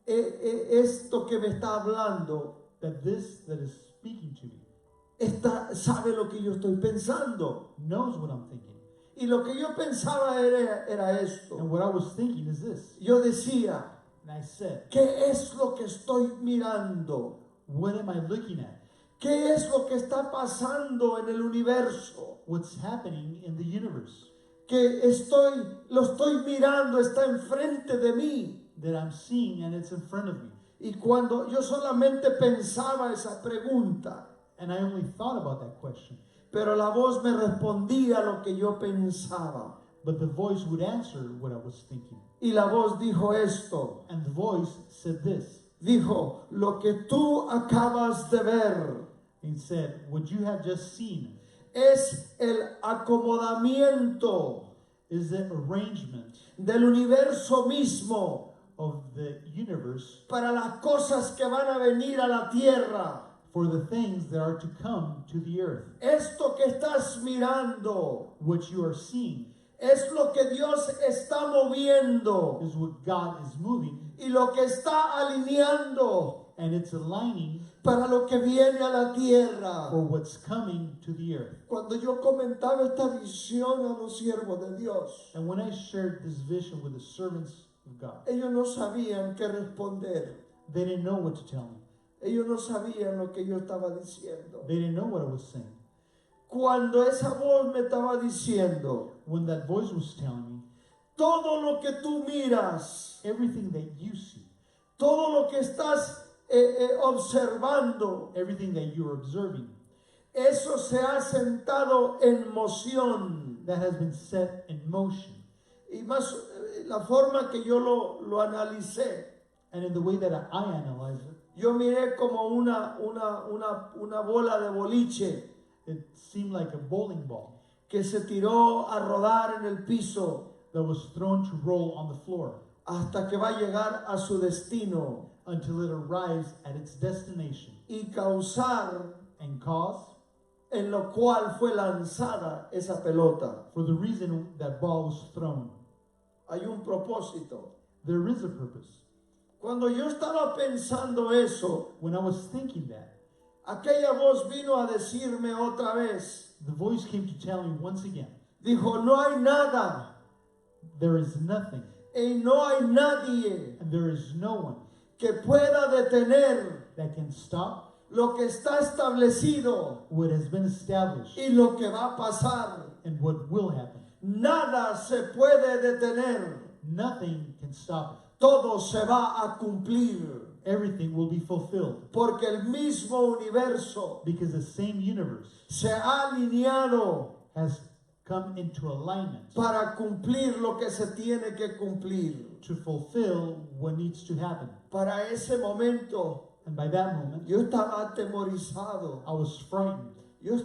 [SPEAKER 1] esto que me está hablando
[SPEAKER 2] that this that is speaking to me
[SPEAKER 1] sabe lo que yo estoy pensando?
[SPEAKER 2] knows what I'm thinking?
[SPEAKER 1] Y lo que yo pensaba era esto.
[SPEAKER 2] And what I was thinking is this.
[SPEAKER 1] Yo decía,
[SPEAKER 2] And I said,
[SPEAKER 1] ¿qué es lo que estoy mirando?
[SPEAKER 2] what am I looking at?
[SPEAKER 1] ¿Qué es lo que está pasando en el universo?
[SPEAKER 2] What's happening in the universe?
[SPEAKER 1] Que lo estoy mirando, está enfrente de mí.
[SPEAKER 2] That I'm seeing and it's in front of me.
[SPEAKER 1] Y cuando yo solamente pensaba esa pregunta,
[SPEAKER 2] And I only thought about that question.
[SPEAKER 1] pero la voz me respondía lo que yo pensaba.
[SPEAKER 2] But the voice would answer what I was thinking.
[SPEAKER 1] Y la voz dijo esto,
[SPEAKER 2] And the voice said this.
[SPEAKER 1] dijo, lo que tú acabas de ver
[SPEAKER 2] And it said, what you have just seen
[SPEAKER 1] es el acomodamiento
[SPEAKER 2] is the arrangement
[SPEAKER 1] del universo mismo
[SPEAKER 2] of the universe
[SPEAKER 1] para las cosas que van a venir a la tierra.
[SPEAKER 2] for the things that are to come to the earth.
[SPEAKER 1] Esto que estás mirando
[SPEAKER 2] What you are seeing
[SPEAKER 1] es lo que Dios está moviendo
[SPEAKER 2] is what God is moving,
[SPEAKER 1] y lo que está alineando
[SPEAKER 2] and it's aligning
[SPEAKER 1] para lo que viene a la tierra.
[SPEAKER 2] for what's coming to the earth.
[SPEAKER 1] Cuando yo comentaba esta visión a los siervos de Dios,
[SPEAKER 2] And when I shared this vision with the servants of God,
[SPEAKER 1] ellos no sabían qué responder.
[SPEAKER 2] they didn't know what to tell me.
[SPEAKER 1] Ellos no sabían lo que yo estaba diciendo.
[SPEAKER 2] They didn't know what I was saying.
[SPEAKER 1] Cuando esa voz me estaba diciendo,
[SPEAKER 2] When that voice was telling me,
[SPEAKER 1] todo lo que tú miras,
[SPEAKER 2] everything that you see,
[SPEAKER 1] todo lo que estás observando,
[SPEAKER 2] everything that you're observing,
[SPEAKER 1] eso se ha sentado en moción.
[SPEAKER 2] that has been set in motion.
[SPEAKER 1] Y más la forma que yo lo analicé,
[SPEAKER 2] And in the way that I analyze it,
[SPEAKER 1] yo miré como una bola de boliche
[SPEAKER 2] it seemed like a bowling ball
[SPEAKER 1] que se tiró a rodar en el piso
[SPEAKER 2] that was thrown to roll on the floor
[SPEAKER 1] hasta que va a llegar a su destino
[SPEAKER 2] until it arrives at its destination
[SPEAKER 1] y causar
[SPEAKER 2] and cause,
[SPEAKER 1] en lo cual fue lanzada esa pelota.
[SPEAKER 2] for the reason that ball was thrown.
[SPEAKER 1] Hay un propósito.
[SPEAKER 2] There is a purpose.
[SPEAKER 1] Cuando yo estaba pensando eso,
[SPEAKER 2] When I was thinking that,
[SPEAKER 1] aquella voz vino a decirme otra vez,
[SPEAKER 2] the voice came to tell me once again,
[SPEAKER 1] dijo, no hay nada
[SPEAKER 2] there is nothing
[SPEAKER 1] y no hay nadie
[SPEAKER 2] and there is no one
[SPEAKER 1] que pueda detener
[SPEAKER 2] that can stop
[SPEAKER 1] lo que está establecido
[SPEAKER 2] what has been established
[SPEAKER 1] y lo que va a pasar.
[SPEAKER 2] and what will happen.
[SPEAKER 1] Nada se puede detener.
[SPEAKER 2] Nothing can stop it.
[SPEAKER 1] Todo se va a cumplir.
[SPEAKER 2] Everything will be fulfilled
[SPEAKER 1] Porque el mismo universo
[SPEAKER 2] because the same universe
[SPEAKER 1] se ha alineado
[SPEAKER 2] has come into alignment
[SPEAKER 1] para cumplir lo que se tiene que cumplir.
[SPEAKER 2] to fulfill what needs to happen.
[SPEAKER 1] Para ese momento
[SPEAKER 2] And by that moment,
[SPEAKER 1] yo estaba atemorizado.
[SPEAKER 2] I was frightened.
[SPEAKER 1] Yo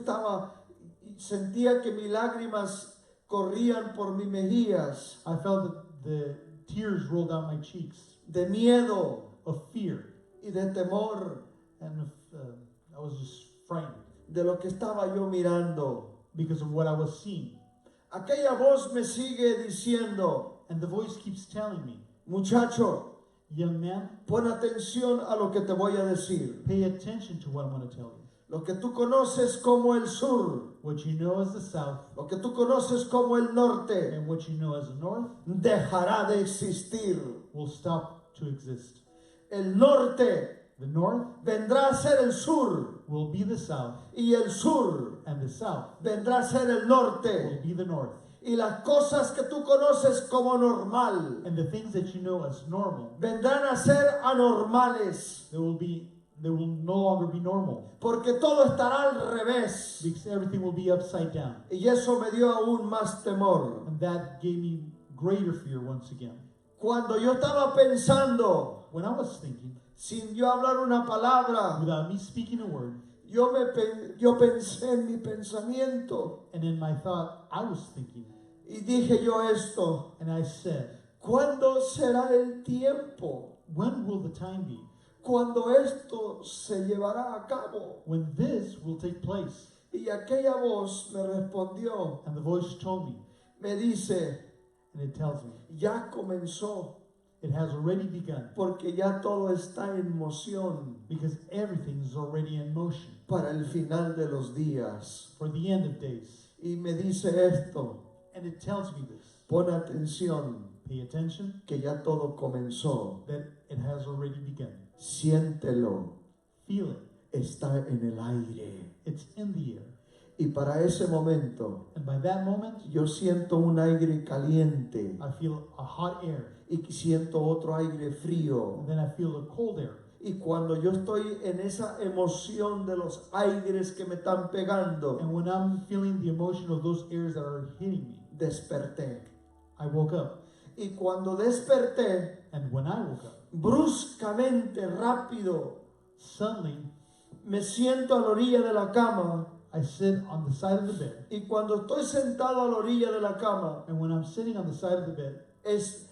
[SPEAKER 1] sentía que mis lágrimas corrían por mis mejillas
[SPEAKER 2] I felt that the tears rolled down my cheeks
[SPEAKER 1] de miedo
[SPEAKER 2] of fear
[SPEAKER 1] y de temor
[SPEAKER 2] and I was just frightened
[SPEAKER 1] de lo que estaba yo mirando.
[SPEAKER 2] because of what I was seeing.
[SPEAKER 1] Aquella voz me sigue diciendo,
[SPEAKER 2] And the voice keeps telling me,
[SPEAKER 1] muchacho,
[SPEAKER 2] young man,
[SPEAKER 1] pon atención a lo que te voy a decir.
[SPEAKER 2] pay attention to what I'm going to tell you.
[SPEAKER 1] Lo que tú conoces como el sur,
[SPEAKER 2] What you know as the south
[SPEAKER 1] lo que tú conoces como el norte,
[SPEAKER 2] and what you know as the north
[SPEAKER 1] dejará de existir.
[SPEAKER 2] will stop to exist.
[SPEAKER 1] El norte
[SPEAKER 2] The north
[SPEAKER 1] vendrá a ser el sur
[SPEAKER 2] will be the south,
[SPEAKER 1] y el sur
[SPEAKER 2] and the south
[SPEAKER 1] vendrá a ser el
[SPEAKER 2] will
[SPEAKER 1] norte.
[SPEAKER 2] be the north.
[SPEAKER 1] Y las cosas que tú conoces como normal
[SPEAKER 2] And the things that you know as normal,
[SPEAKER 1] vendrán a ser anormales,
[SPEAKER 2] they will no longer be normal,
[SPEAKER 1] porque todo estará al revés.
[SPEAKER 2] because everything will be upside down.
[SPEAKER 1] Y eso me dio aún más temor.
[SPEAKER 2] And that gave me greater fear once again.
[SPEAKER 1] Cuando yo estaba pensando,
[SPEAKER 2] When I was thinking,
[SPEAKER 1] sin yo hablar una palabra,
[SPEAKER 2] without me speaking a word,
[SPEAKER 1] yo pensé en mi pensamiento
[SPEAKER 2] and in my thought, I was thinking,
[SPEAKER 1] y dije yo esto,
[SPEAKER 2] and I said,
[SPEAKER 1] ¿cuándo será el tiempo?
[SPEAKER 2] when will the time be
[SPEAKER 1] Cuando esto se llevará a cabo.
[SPEAKER 2] when this will take place?
[SPEAKER 1] Y aquella voz me respondió,
[SPEAKER 2] And the voice told me,
[SPEAKER 1] me dice,
[SPEAKER 2] and it tells me,
[SPEAKER 1] ya comenzó,
[SPEAKER 2] it has already begun,
[SPEAKER 1] porque ya todo está en moción
[SPEAKER 2] because everything is already in motion
[SPEAKER 1] para el final de los días.
[SPEAKER 2] for the end of days.
[SPEAKER 1] Y me dice esto,
[SPEAKER 2] And it tells me this.
[SPEAKER 1] pon atención,
[SPEAKER 2] Pay attention
[SPEAKER 1] que ya todo comenzó.
[SPEAKER 2] that it has already begun.
[SPEAKER 1] Siéntelo,
[SPEAKER 2] Feel it.
[SPEAKER 1] está en el aire.
[SPEAKER 2] It's in the air.
[SPEAKER 1] Y para ese momento,
[SPEAKER 2] And by that moment,
[SPEAKER 1] yo siento un aire caliente
[SPEAKER 2] I feel a hot air.
[SPEAKER 1] y siento otro aire frío.
[SPEAKER 2] And then I feel a cold air.
[SPEAKER 1] Y cuando yo estoy en esa emoción de los aires que me están pegando,
[SPEAKER 2] And when I'm feeling the emotion of those airs that are hitting me,
[SPEAKER 1] desperté.
[SPEAKER 2] I woke up.
[SPEAKER 1] Y cuando desperté,
[SPEAKER 2] And when I woke up,
[SPEAKER 1] bruscamente, rápido,
[SPEAKER 2] suddenly
[SPEAKER 1] me siento a la orilla de la cama.
[SPEAKER 2] I sit on the side of the bed.
[SPEAKER 1] Y cuando estoy sentado a la orilla de la cama,
[SPEAKER 2] And when I'm sitting on the side of the bed,
[SPEAKER 1] es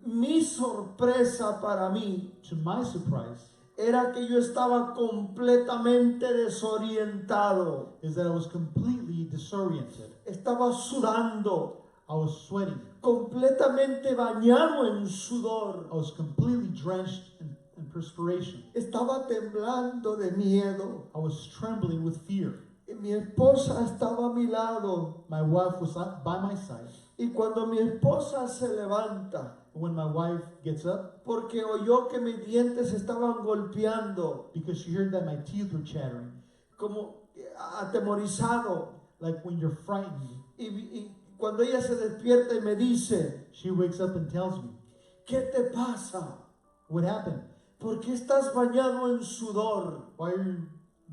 [SPEAKER 1] mi sorpresa para mí
[SPEAKER 2] to my surprise,
[SPEAKER 1] era que yo estaba completamente desorientado.
[SPEAKER 2] is that I was completely disoriented.
[SPEAKER 1] Estaba sudando,
[SPEAKER 2] I was sweating.
[SPEAKER 1] completamente bañado en sudor.
[SPEAKER 2] I was completely drenched in perspiration.
[SPEAKER 1] Estaba temblando de miedo.
[SPEAKER 2] I was trembling with fear.
[SPEAKER 1] Y mi esposa estaba a mi lado.
[SPEAKER 2] My wife was by my side.
[SPEAKER 1] Y cuando mi esposa se levanta,
[SPEAKER 2] When my wife gets up,
[SPEAKER 1] porque oyó que mis dientes estaban golpeando,
[SPEAKER 2] because she heard that my teeth were chattering,
[SPEAKER 1] como atemorizado.
[SPEAKER 2] like when you're frightened,
[SPEAKER 1] Y cuando ella se despierta y me dice,
[SPEAKER 2] she wakes up and tells me,
[SPEAKER 1] ¿qué te pasa?
[SPEAKER 2] what happened?
[SPEAKER 1] ¿Por qué estás bañado en sudor?
[SPEAKER 2] Why are you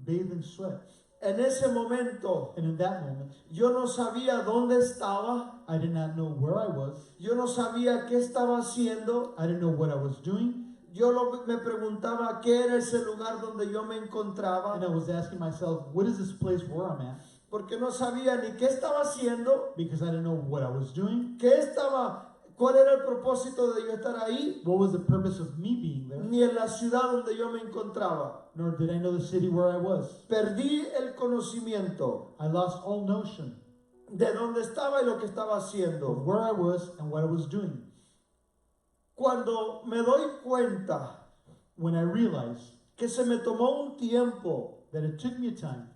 [SPEAKER 2] bathed in sweat?
[SPEAKER 1] En ese momento,
[SPEAKER 2] And in that moment,
[SPEAKER 1] yo no sabía dónde estaba,
[SPEAKER 2] I did not know where I was.
[SPEAKER 1] yo no sabía qué estaba haciendo,
[SPEAKER 2] I didn't know what I was doing.
[SPEAKER 1] me preguntaba qué era ese lugar donde yo me encontraba,
[SPEAKER 2] And I was asking myself, what is this place where I'm at?
[SPEAKER 1] porque no sabía ni qué estaba haciendo,
[SPEAKER 2] Because I didn't know what I was doing.
[SPEAKER 1] cuál era el propósito de yo estar ahí,
[SPEAKER 2] What was the purpose of me being there?
[SPEAKER 1] ni en la ciudad donde yo me encontraba.
[SPEAKER 2] Nor did I know the city where I was.
[SPEAKER 1] Perdí el conocimiento
[SPEAKER 2] I lost all notion
[SPEAKER 1] de dónde estaba y lo que estaba
[SPEAKER 2] of
[SPEAKER 1] haciendo.
[SPEAKER 2] where I was and what I was doing.
[SPEAKER 1] Cuando me doy cuenta
[SPEAKER 2] When I realized
[SPEAKER 1] que se me tomó un tiempo
[SPEAKER 2] that it took me time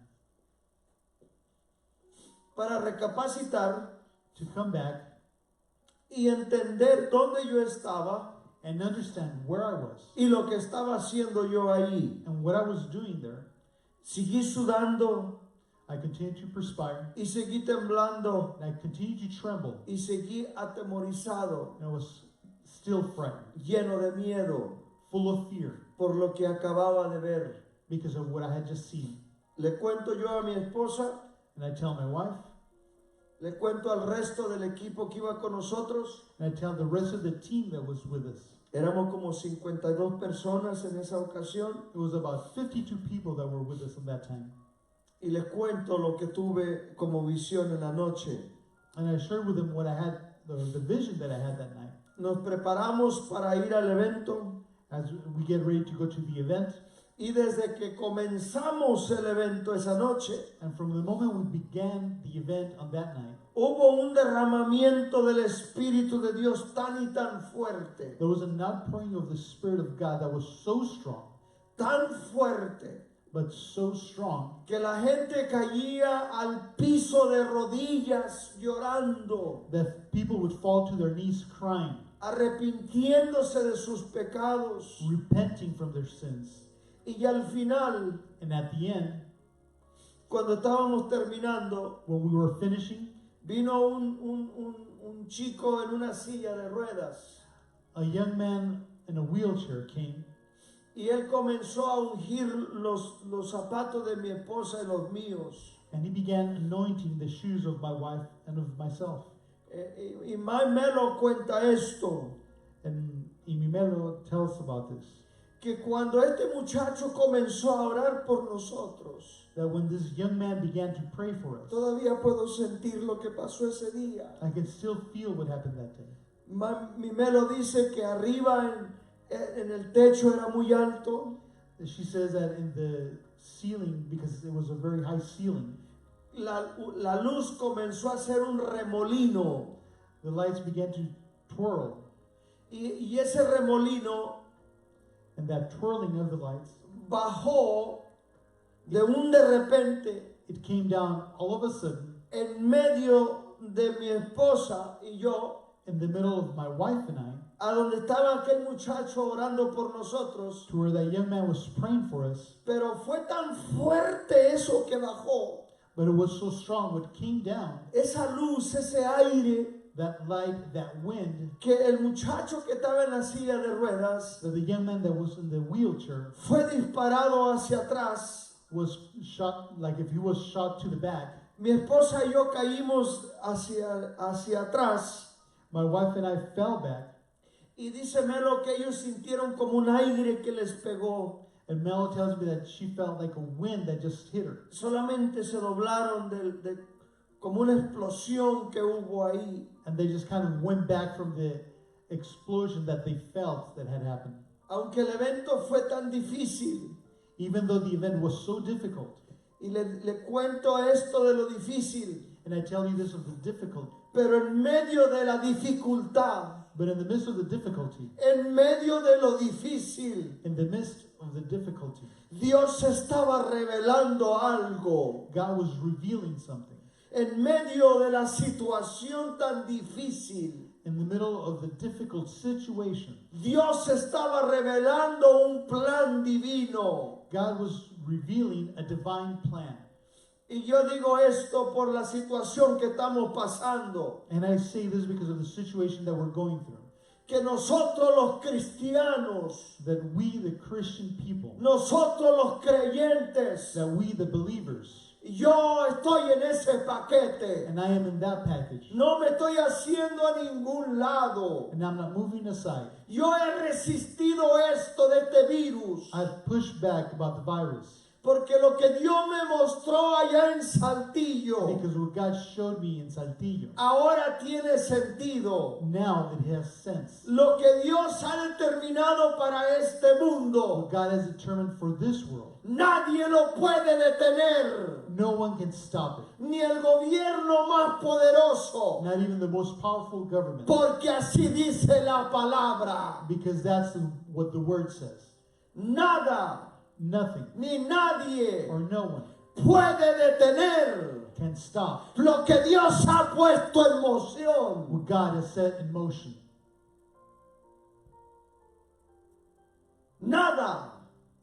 [SPEAKER 1] para recapacitar
[SPEAKER 2] to come back
[SPEAKER 1] y entender dónde yo estaba
[SPEAKER 2] and understand where I was
[SPEAKER 1] y lo que estaba haciendo yo ahí.
[SPEAKER 2] and what I was doing there,
[SPEAKER 1] Seguí sudando
[SPEAKER 2] I continued to perspire
[SPEAKER 1] y seguí temblando
[SPEAKER 2] and I continued to tremble
[SPEAKER 1] y seguí atemorizado,
[SPEAKER 2] and I was still frightened,
[SPEAKER 1] lleno de miedo
[SPEAKER 2] full of fear
[SPEAKER 1] por lo que acababa de ver.
[SPEAKER 2] because of what I had just seen.
[SPEAKER 1] Le cuento yo a mi esposa,
[SPEAKER 2] And I tell my wife,
[SPEAKER 1] le cuento al resto del equipo que iba con nosotros.
[SPEAKER 2] and I tell the rest of the team that was with us.
[SPEAKER 1] Éramos como 52 personas en esa ocasión.
[SPEAKER 2] It was about 52 people that were with us at that time.
[SPEAKER 1] Y les cuento lo que tuve como visión en la noche.
[SPEAKER 2] And I shared with them what I had, the vision that I had that night.
[SPEAKER 1] Nos preparamos para ir al evento.
[SPEAKER 2] As we get ready to go to the event,
[SPEAKER 1] Y desde que comenzamos el evento esa noche,
[SPEAKER 2] And from the moment we began the event on that night,
[SPEAKER 1] hubo un derramamiento del Espíritu de Dios tan y tan fuerte,
[SPEAKER 2] there was an outpouring of the Spirit of God that was so strong,
[SPEAKER 1] tan fuerte,
[SPEAKER 2] but so strong,
[SPEAKER 1] que la gente caía al piso de rodillas llorando,
[SPEAKER 2] that people would fall to their knees crying,
[SPEAKER 1] arrepintiéndose de sus pecados.
[SPEAKER 2] repenting from their sins.
[SPEAKER 1] Y al final,
[SPEAKER 2] And at the end,
[SPEAKER 1] cuando estábamos terminando,
[SPEAKER 2] when we were finishing,
[SPEAKER 1] vino un chico en una silla de ruedas
[SPEAKER 2] a young man in a wheelchair came,
[SPEAKER 1] y él comenzó a ungir los zapatos de mi esposa y los míos.
[SPEAKER 2] and he began anointing the shoes of my wife and of myself.
[SPEAKER 1] Y Mike Melo cuenta esto,
[SPEAKER 2] And Imimelo tells us about this,
[SPEAKER 1] que cuando este muchacho comenzó a orar por nosotros,
[SPEAKER 2] that when this young man began to pray for us,
[SPEAKER 1] todavía puedo sentir lo que pasó ese día.
[SPEAKER 2] I can still feel what happened that day.
[SPEAKER 1] Mi Melo dice que arriba en el techo era muy alto,
[SPEAKER 2] She says that in the ceiling, because it was a very high ceiling,
[SPEAKER 1] la luz comenzó a hacer un remolino,
[SPEAKER 2] the lights began to twirl,
[SPEAKER 1] y ese remolino
[SPEAKER 2] and that twirling of the lights,
[SPEAKER 1] bajó de un de repente
[SPEAKER 2] it came down all of a sudden
[SPEAKER 1] en medio de mi esposa y yo,
[SPEAKER 2] in the middle of my wife and I,
[SPEAKER 1] a donde estaba aquel muchacho orando por nosotros,
[SPEAKER 2] to where that young man was praying for us.
[SPEAKER 1] pero fue tan fuerte eso que bajó,
[SPEAKER 2] But it was so strong, what came down,
[SPEAKER 1] esa luz, ese aire,
[SPEAKER 2] that light, that wind,
[SPEAKER 1] que el muchacho que estaba en la silla de ruedas
[SPEAKER 2] that the young man that was in the wheelchair
[SPEAKER 1] fue disparado hacia atrás.
[SPEAKER 2] was shot, like if he was shot to the back.
[SPEAKER 1] Mi esposa y yo caímos hacia atrás,
[SPEAKER 2] My wife and I fell back,
[SPEAKER 1] y dice Melo que ellos sintieron como un aire que les pegó.
[SPEAKER 2] and Mel tells me that she felt like a wind that just hit her.
[SPEAKER 1] Solamente se doblaron como una explosión que hubo ahí.
[SPEAKER 2] And they just kind of went back from the explosion that they felt that had happened.
[SPEAKER 1] Aunque el evento fue tan difícil,
[SPEAKER 2] Even though the event was so difficult,
[SPEAKER 1] y le cuento esto de lo difícil,
[SPEAKER 2] and I tell you this of the difficult,
[SPEAKER 1] pero en medio de la dificultad,
[SPEAKER 2] but in the midst of the difficulty,
[SPEAKER 1] en medio de lo difícil,
[SPEAKER 2] in the midst of the difficulty,
[SPEAKER 1] Dios estaba revelando algo.
[SPEAKER 2] God was revealing something.
[SPEAKER 1] En medio de la situación tan difícil,
[SPEAKER 2] In the middle of the difficult situation,
[SPEAKER 1] Dios estaba revelando un plan divino.
[SPEAKER 2] God was revealing a divine plan.
[SPEAKER 1] Y yo digo esto por la situación que estamos pasando.
[SPEAKER 2] And I say this because of the situation that we're going through.
[SPEAKER 1] Que nosotros los cristianos,
[SPEAKER 2] That we, the Christian people,
[SPEAKER 1] nosotros los creyentes,
[SPEAKER 2] that we, the believers,
[SPEAKER 1] yo estoy en ese paquete.
[SPEAKER 2] and I am in that package,
[SPEAKER 1] No me estoy haciendo a ningún lado.
[SPEAKER 2] and I'm not moving aside.
[SPEAKER 1] Yo he resistido esto de este virus.
[SPEAKER 2] I've pushed back about the virus
[SPEAKER 1] Porque lo que Dios me mostró allá en Saltillo,
[SPEAKER 2] because what God showed me in Saltillo,
[SPEAKER 1] ahora tiene sentido.
[SPEAKER 2] now it has sense.
[SPEAKER 1] Lo que Dios ha determinado para este mundo,
[SPEAKER 2] What God has determined for this world,
[SPEAKER 1] nadie lo puede detener.
[SPEAKER 2] no one can stop it.
[SPEAKER 1] Ni el gobierno más poderoso.
[SPEAKER 2] Not even the most powerful government,
[SPEAKER 1] Porque así dice la palabra.
[SPEAKER 2] because that's what the word says.
[SPEAKER 1] Nada
[SPEAKER 2] Nothing
[SPEAKER 1] ni nadie
[SPEAKER 2] or no one
[SPEAKER 1] puede detener
[SPEAKER 2] can stop
[SPEAKER 1] lo que Dios ha puesto en moción.
[SPEAKER 2] what God has set in motion.
[SPEAKER 1] Nada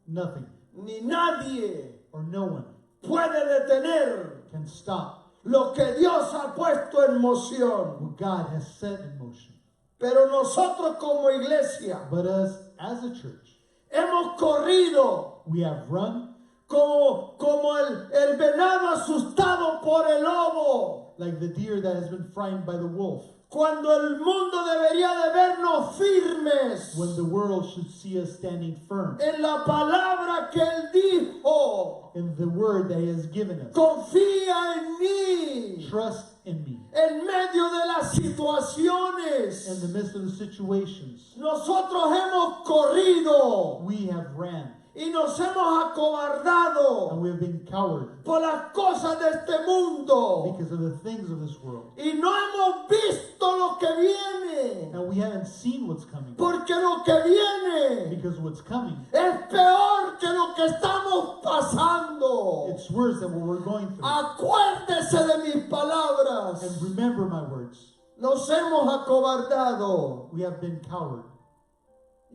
[SPEAKER 2] Nothing
[SPEAKER 1] ni nadie
[SPEAKER 2] or no one
[SPEAKER 1] puede detener
[SPEAKER 2] can stop
[SPEAKER 1] lo que Dios ha puesto en moción.
[SPEAKER 2] what God has set in motion.
[SPEAKER 1] Pero nosotros como iglesia
[SPEAKER 2] But us as a church,
[SPEAKER 1] hemos corrido
[SPEAKER 2] we have run
[SPEAKER 1] como el venado asustado por el lobo.
[SPEAKER 2] like the deer that has been frightened by the wolf,
[SPEAKER 1] Cuando el mundo debería de vernos firmes
[SPEAKER 2] when the world should see us standing firm
[SPEAKER 1] en la palabra que Él dijo.
[SPEAKER 2] in the word that He has given us.
[SPEAKER 1] Confía en mí.
[SPEAKER 2] Trust in me.
[SPEAKER 1] En medio de las situaciones,
[SPEAKER 2] In the midst of the situations,
[SPEAKER 1] nosotros hemos corrido
[SPEAKER 2] we have ran
[SPEAKER 1] y nos hemos acobardado
[SPEAKER 2] and we have been coward
[SPEAKER 1] por las cosas de este mundo
[SPEAKER 2] because of the things of this world.
[SPEAKER 1] y no hemos visto lo que viene,
[SPEAKER 2] And we haven't seen what's coming
[SPEAKER 1] porque lo que viene
[SPEAKER 2] because what's coming,
[SPEAKER 1] es peor que lo que estamos pasando.
[SPEAKER 2] it's worse than what we're going through.
[SPEAKER 1] Acuérdese de mis palabras.
[SPEAKER 2] And remember my words.
[SPEAKER 1] Nos hemos acobardado.
[SPEAKER 2] We have been coward.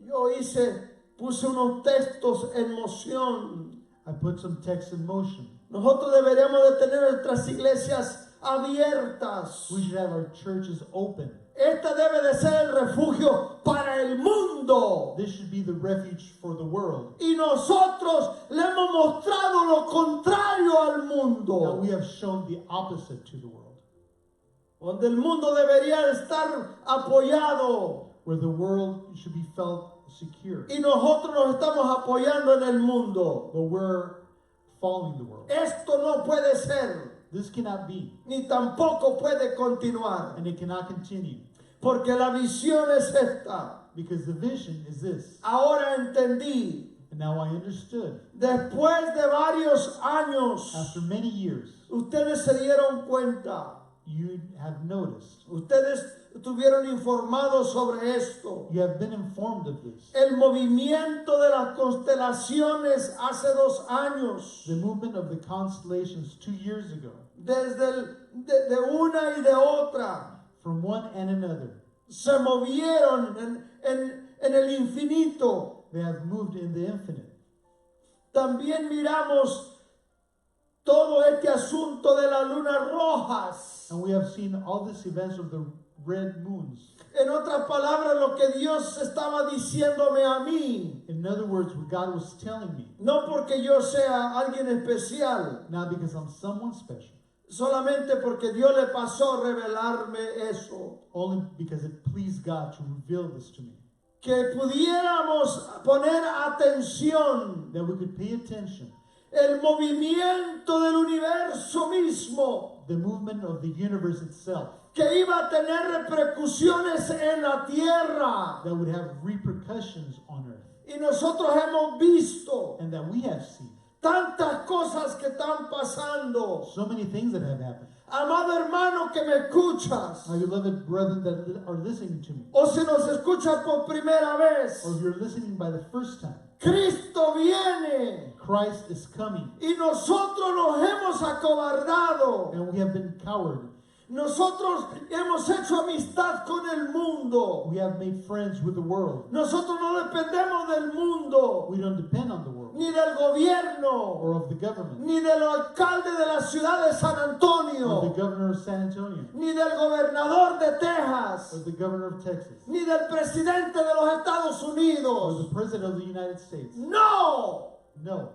[SPEAKER 1] Yo puse unos textos en moción.
[SPEAKER 2] I put some text in motion.
[SPEAKER 1] Nosotros deberíamos de tener nuestras iglesias abiertas.
[SPEAKER 2] We should have our churches open.
[SPEAKER 1] Esta debe de ser el refugio para el mundo.
[SPEAKER 2] This should be the refuge for the world.
[SPEAKER 1] Y nosotros le hemos mostrado lo contrario al
[SPEAKER 2] Now
[SPEAKER 1] mundo.
[SPEAKER 2] we have shown the opposite to the world.
[SPEAKER 1] Donde el mundo debería estar apoyado.
[SPEAKER 2] Where the world should be felt secure.
[SPEAKER 1] Y nosotros nos estamos apoyando en el mundo.
[SPEAKER 2] But we're following the world.
[SPEAKER 1] Esto no puede ser.
[SPEAKER 2] This cannot be.
[SPEAKER 1] Ni tampoco puede continuar.
[SPEAKER 2] And it cannot continue.
[SPEAKER 1] Porque la visión es esta.
[SPEAKER 2] Because the vision is this.
[SPEAKER 1] Ahora entendí.
[SPEAKER 2] And now I understood.
[SPEAKER 1] Después de varios años,
[SPEAKER 2] After many years,
[SPEAKER 1] ustedes se dieron cuenta.
[SPEAKER 2] you have noticed.
[SPEAKER 1] Ustedes estuvieron informados sobre esto.
[SPEAKER 2] You have been informed of this.
[SPEAKER 1] El movimiento de las constelaciones hace 2 años.
[SPEAKER 2] The movement of the constellations 2 years ago.
[SPEAKER 1] De una y de otra.
[SPEAKER 2] From one and another.
[SPEAKER 1] Se movieron en el infinito.
[SPEAKER 2] They have moved in the infinite.
[SPEAKER 1] También miramos todo este asunto de las lunas rojas.
[SPEAKER 2] And we have seen all these events of the red moons.
[SPEAKER 1] En otras palabras, lo que Dios estaba diciéndome a mí.
[SPEAKER 2] In other words, what God was telling me.
[SPEAKER 1] No porque yo sea alguien especial.
[SPEAKER 2] Not because I'm someone special.
[SPEAKER 1] Solamente porque Dios le pasó a revelarme eso.
[SPEAKER 2] Only because it pleased God to reveal this to me.
[SPEAKER 1] Que pudiéramos poner atención.
[SPEAKER 2] That we could pay attention.
[SPEAKER 1] El movimiento del universo mismo.
[SPEAKER 2] The movement of the universe itself.
[SPEAKER 1] Que iba a tener repercusiones en la tierra.
[SPEAKER 2] That would have repercussions on earth.
[SPEAKER 1] Y nosotros hemos visto
[SPEAKER 2] And that we have seen.
[SPEAKER 1] tantas cosas que están pasando.
[SPEAKER 2] So many things that have happened.
[SPEAKER 1] Amado hermano que me escuchas.
[SPEAKER 2] My beloved brethren that are listening to me.
[SPEAKER 1] O si nos escuchas por primera vez.
[SPEAKER 2] Or if you're listening by the first time.
[SPEAKER 1] Cristo viene.
[SPEAKER 2] Christ is coming.
[SPEAKER 1] Y nosotros nos hemos acobardado.
[SPEAKER 2] And we have been coward.
[SPEAKER 1] Nosotros hemos hecho amistad con el mundo.
[SPEAKER 2] We have made friends with the world.
[SPEAKER 1] Nosotros no dependemos del mundo.
[SPEAKER 2] We don't depend on the world.
[SPEAKER 1] Ni del gobierno.
[SPEAKER 2] Or of the government.
[SPEAKER 1] Ni del alcalde de la ciudad de San
[SPEAKER 2] Or
[SPEAKER 1] Antonio.
[SPEAKER 2] the governor of San Antonio.
[SPEAKER 1] Ni del gobernador de
[SPEAKER 2] Or
[SPEAKER 1] Texas.
[SPEAKER 2] the governor of Texas.
[SPEAKER 1] Ni del presidente de los Estados
[SPEAKER 2] Or
[SPEAKER 1] Unidos.
[SPEAKER 2] the president of the United States.
[SPEAKER 1] No.
[SPEAKER 2] No.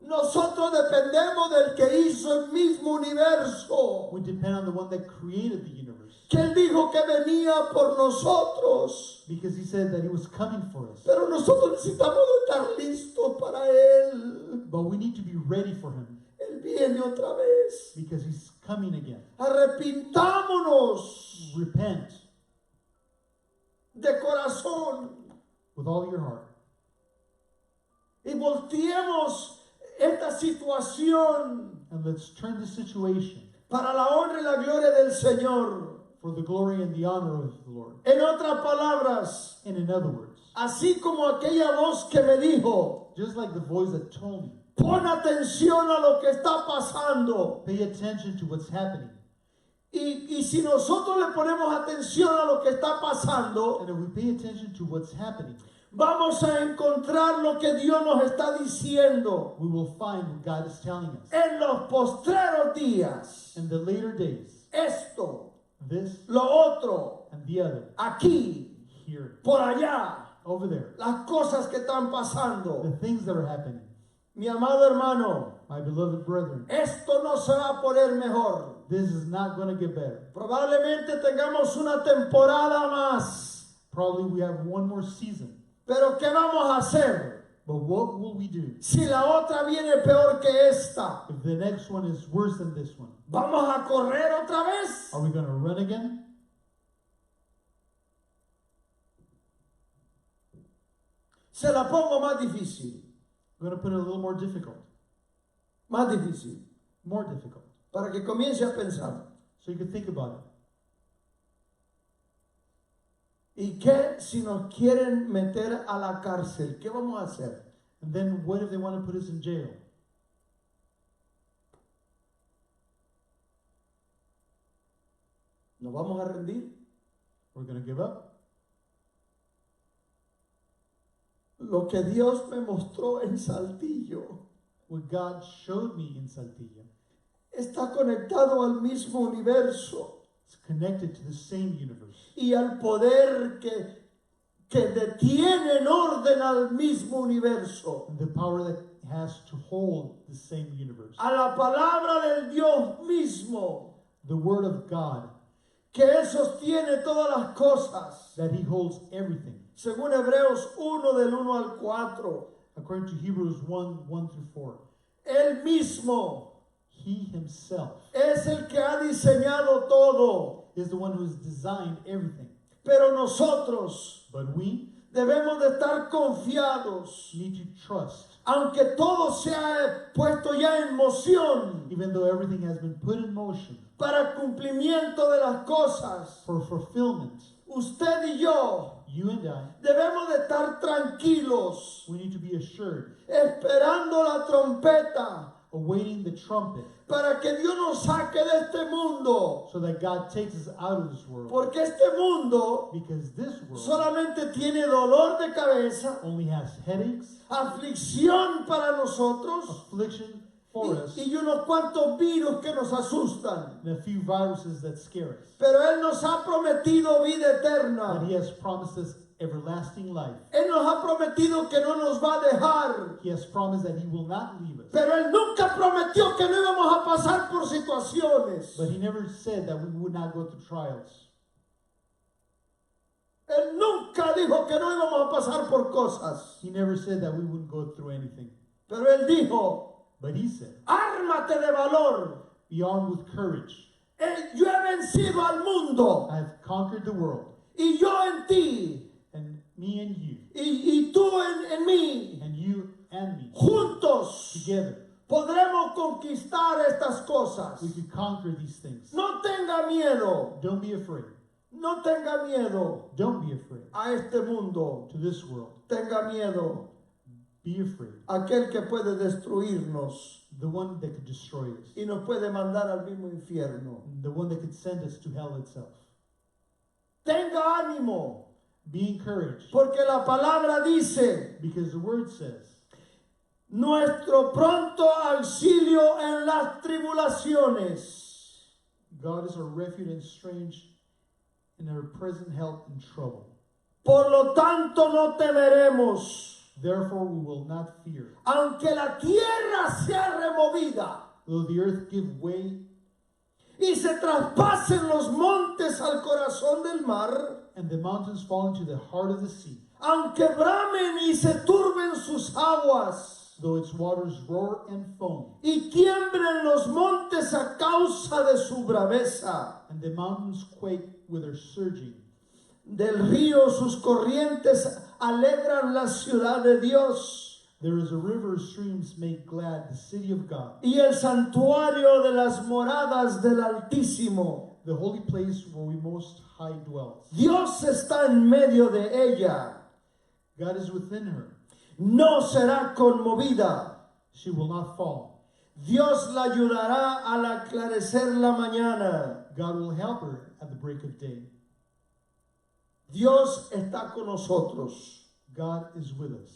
[SPEAKER 1] Nosotros dependemos del que hizo el mismo universo.
[SPEAKER 2] We depend on the one that created the universe.
[SPEAKER 1] Que él dijo que venía por nosotros.
[SPEAKER 2] Because he said that he was coming for us.
[SPEAKER 1] Pero nosotros necesitamos estar listos para él.
[SPEAKER 2] But we need to be ready for him.
[SPEAKER 1] Él viene otra vez.
[SPEAKER 2] Because he's coming again.
[SPEAKER 1] Arrepintámonos
[SPEAKER 2] Repent
[SPEAKER 1] de corazón
[SPEAKER 2] with all your heart.
[SPEAKER 1] y volteemos esta situación
[SPEAKER 2] And let's turn the situation
[SPEAKER 1] para la honra y la gloria del Señor.
[SPEAKER 2] for the glory and the honor of the Lord.
[SPEAKER 1] En otras palabras,
[SPEAKER 2] And in other words,
[SPEAKER 1] así como aquella voz que me dijo,
[SPEAKER 2] just like the voice that told me,
[SPEAKER 1] pon atención a lo que está pasando.
[SPEAKER 2] pay attention to what's happening.
[SPEAKER 1] Y si nosotros le ponemos atención a lo que está pasando,
[SPEAKER 2] And if we pay attention to what's happening,
[SPEAKER 1] vamos a encontrar lo que Dios nos está diciendo.
[SPEAKER 2] we will find what God is telling us.
[SPEAKER 1] En los postreros días,
[SPEAKER 2] In the later days,
[SPEAKER 1] esto,
[SPEAKER 2] this
[SPEAKER 1] lo otro,
[SPEAKER 2] and the other,
[SPEAKER 1] aquí,
[SPEAKER 2] here,
[SPEAKER 1] por allá,
[SPEAKER 2] over there,
[SPEAKER 1] las cosas que están
[SPEAKER 2] the
[SPEAKER 1] pasando.
[SPEAKER 2] things that are happening.
[SPEAKER 1] Mi amado hermano,
[SPEAKER 2] My beloved brethren,
[SPEAKER 1] esto no se va a poner mejor.
[SPEAKER 2] this is not going to get better.
[SPEAKER 1] Probablemente tengamos una temporada más.
[SPEAKER 2] Probably we have one more season.
[SPEAKER 1] Pero ¿qué vamos a hacer
[SPEAKER 2] But what will we do
[SPEAKER 1] si la otra viene peor que esta?
[SPEAKER 2] if the next one is worse than this one?
[SPEAKER 1] ¿Vamos a correr otra vez?
[SPEAKER 2] Are we going to run again?
[SPEAKER 1] Se la pongo más difícil,
[SPEAKER 2] I'm going to put it a little more difficult.
[SPEAKER 1] más difícil,
[SPEAKER 2] More difficult.
[SPEAKER 1] para que comience a pensar.
[SPEAKER 2] So you can think about it.
[SPEAKER 1] ¿Y qué si nos quieren meter a la cárcel? ¿Qué vamos a hacer?
[SPEAKER 2] And then what if they want to put us in jail?
[SPEAKER 1] ¿Nos vamos a rendir?
[SPEAKER 2] We're going to give up?
[SPEAKER 1] Lo que Dios me mostró en Saltillo
[SPEAKER 2] What God showed me in Saltillo
[SPEAKER 1] está conectado al mismo universo
[SPEAKER 2] is connected to the same universe
[SPEAKER 1] y al poder que detiene en orden al mismo universo.
[SPEAKER 2] and the power that has to hold the same universe.
[SPEAKER 1] A la palabra del Dios mismo,
[SPEAKER 2] The Word of God,
[SPEAKER 1] que Él sostiene todas las cosas.
[SPEAKER 2] that He holds everything.
[SPEAKER 1] Según Hebreos 1 del 1 al 4,
[SPEAKER 2] According to Hebrews 1 through 4,
[SPEAKER 1] Él mismo
[SPEAKER 2] He Himself
[SPEAKER 1] es el que ha diseñado todo,
[SPEAKER 2] is the one who has designed everything.
[SPEAKER 1] pero nosotros
[SPEAKER 2] But we
[SPEAKER 1] debemos de estar confiados,
[SPEAKER 2] need to trust,
[SPEAKER 1] aunque todo se ha puesto ya en moción
[SPEAKER 2] even though everything has been put in motion
[SPEAKER 1] para cumplimiento de las cosas.
[SPEAKER 2] for fulfillment.
[SPEAKER 1] Usted y yo
[SPEAKER 2] You and I,
[SPEAKER 1] debemos de estar tranquilos,
[SPEAKER 2] we need to be assured,
[SPEAKER 1] esperando la trompeta
[SPEAKER 2] awaiting the trumpet,
[SPEAKER 1] para que Dios nos saque de este mundo,
[SPEAKER 2] so that God takes us out of this world.
[SPEAKER 1] porque este mundo
[SPEAKER 2] Because this world
[SPEAKER 1] solamente tiene dolor de cabeza,
[SPEAKER 2] only has headaches,
[SPEAKER 1] aflicción para nosotros
[SPEAKER 2] affliction for us,
[SPEAKER 1] y unos cuantos virus que nos asustan.
[SPEAKER 2] and a few viruses that scare us.
[SPEAKER 1] Pero Él nos ha prometido vida
[SPEAKER 2] But
[SPEAKER 1] eterna.
[SPEAKER 2] He has promised us everlasting life.
[SPEAKER 1] Él nos ha prometido que no nos va a dejar.
[SPEAKER 2] He has promised that He will not leave us.
[SPEAKER 1] Pero Él nunca prometió que no íbamos a pasar por situaciones.
[SPEAKER 2] But He never said that we would not go through trials.
[SPEAKER 1] Él nunca dijo que no íbamos a pasar por cosas.
[SPEAKER 2] He never said that we wouldn't go through anything.
[SPEAKER 1] Pero Él dijo,
[SPEAKER 2] But He said,
[SPEAKER 1] ármate de valor.
[SPEAKER 2] be armed with courage.
[SPEAKER 1] Yo he vencido al mundo
[SPEAKER 2] I have conquered the world,
[SPEAKER 1] y yo en ti
[SPEAKER 2] and me and you,
[SPEAKER 1] y tú en mí.
[SPEAKER 2] and you and me,
[SPEAKER 1] Juntos
[SPEAKER 2] together,
[SPEAKER 1] podremos conquistar estas cosas.
[SPEAKER 2] we can conquer these things.
[SPEAKER 1] No tenga miedo,
[SPEAKER 2] Don't be afraid.
[SPEAKER 1] no tenga miedo
[SPEAKER 2] Don't be afraid
[SPEAKER 1] a este mundo.
[SPEAKER 2] to this world.
[SPEAKER 1] Tenga miedo
[SPEAKER 2] Be afraid.
[SPEAKER 1] a aquel que puede destruirnos
[SPEAKER 2] The one that could destroy us.
[SPEAKER 1] y nos puede mandar al mismo infierno.
[SPEAKER 2] The one that could send us to hell itself.
[SPEAKER 1] Tenga ánimo,
[SPEAKER 2] Be encouraged,
[SPEAKER 1] porque la palabra dice,
[SPEAKER 2] because the word says,
[SPEAKER 1] nuestro pronto auxilio en las tribulaciones.
[SPEAKER 2] God is our refuge and strength in our present help in trouble.
[SPEAKER 1] Por lo tanto no temeremos,
[SPEAKER 2] Therefore we will not fear.
[SPEAKER 1] aunque la tierra sea removida
[SPEAKER 2] Though the earth give way
[SPEAKER 1] y se traspasen los montes al corazón del mar,
[SPEAKER 2] and the mountains fall into the heart of the sea,
[SPEAKER 1] aunque bramen y se turben sus aguas
[SPEAKER 2] though its waters roar and foam,
[SPEAKER 1] y tiemblen los montes a causa de su braveza,
[SPEAKER 2] and the mountains quake with their surging.
[SPEAKER 1] del río sus corrientes alegran la ciudad de Dios
[SPEAKER 2] There is a river of streams make glad the city of God,
[SPEAKER 1] y el santuario de las moradas del Altísimo.
[SPEAKER 2] the holy place where we most high dwells.
[SPEAKER 1] Dios está en medio de ella,
[SPEAKER 2] God is within her.
[SPEAKER 1] no será conmovida.
[SPEAKER 2] She will not fall.
[SPEAKER 1] Dios la ayudará al aclarecer la mañana.
[SPEAKER 2] God will help her at the break of day.
[SPEAKER 1] Dios está con nosotros.
[SPEAKER 2] God is with us.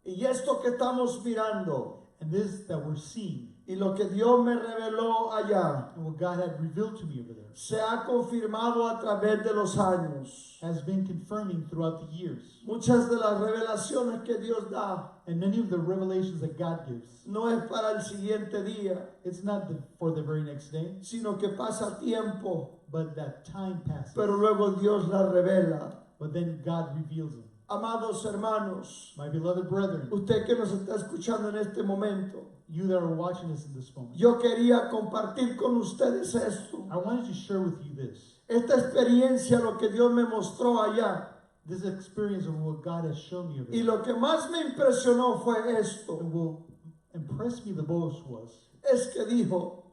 [SPEAKER 1] Y esto que estamos mirando
[SPEAKER 2] And this that we're seeing,
[SPEAKER 1] y lo que Dios me reveló allá
[SPEAKER 2] and what God had revealed to me over there,
[SPEAKER 1] se ha confirmado a través de los años.
[SPEAKER 2] has been confirming throughout the years.
[SPEAKER 1] Muchas de las revelaciones que Dios da
[SPEAKER 2] And many of the revelations that God gives,
[SPEAKER 1] no es para el siguiente día,
[SPEAKER 2] it's not for the very next day,
[SPEAKER 1] sino que pasa tiempo,
[SPEAKER 2] but that time passes.
[SPEAKER 1] pero luego Dios la revela.
[SPEAKER 2] But then God reveals them.
[SPEAKER 1] Amados hermanos,
[SPEAKER 2] My beloved brethren,
[SPEAKER 1] usted que nos está escuchando en este momento,
[SPEAKER 2] you that are watching us in this moment,
[SPEAKER 1] yo quería compartir con ustedes esto.
[SPEAKER 2] I wanted to share with you this.
[SPEAKER 1] Esta experiencia, lo que Dios me mostró allá,
[SPEAKER 2] This experience of what God has shown me of
[SPEAKER 1] Y
[SPEAKER 2] it.
[SPEAKER 1] lo que más me impresionó fue esto.
[SPEAKER 2] What will impress me the most was,
[SPEAKER 1] Es que dijo,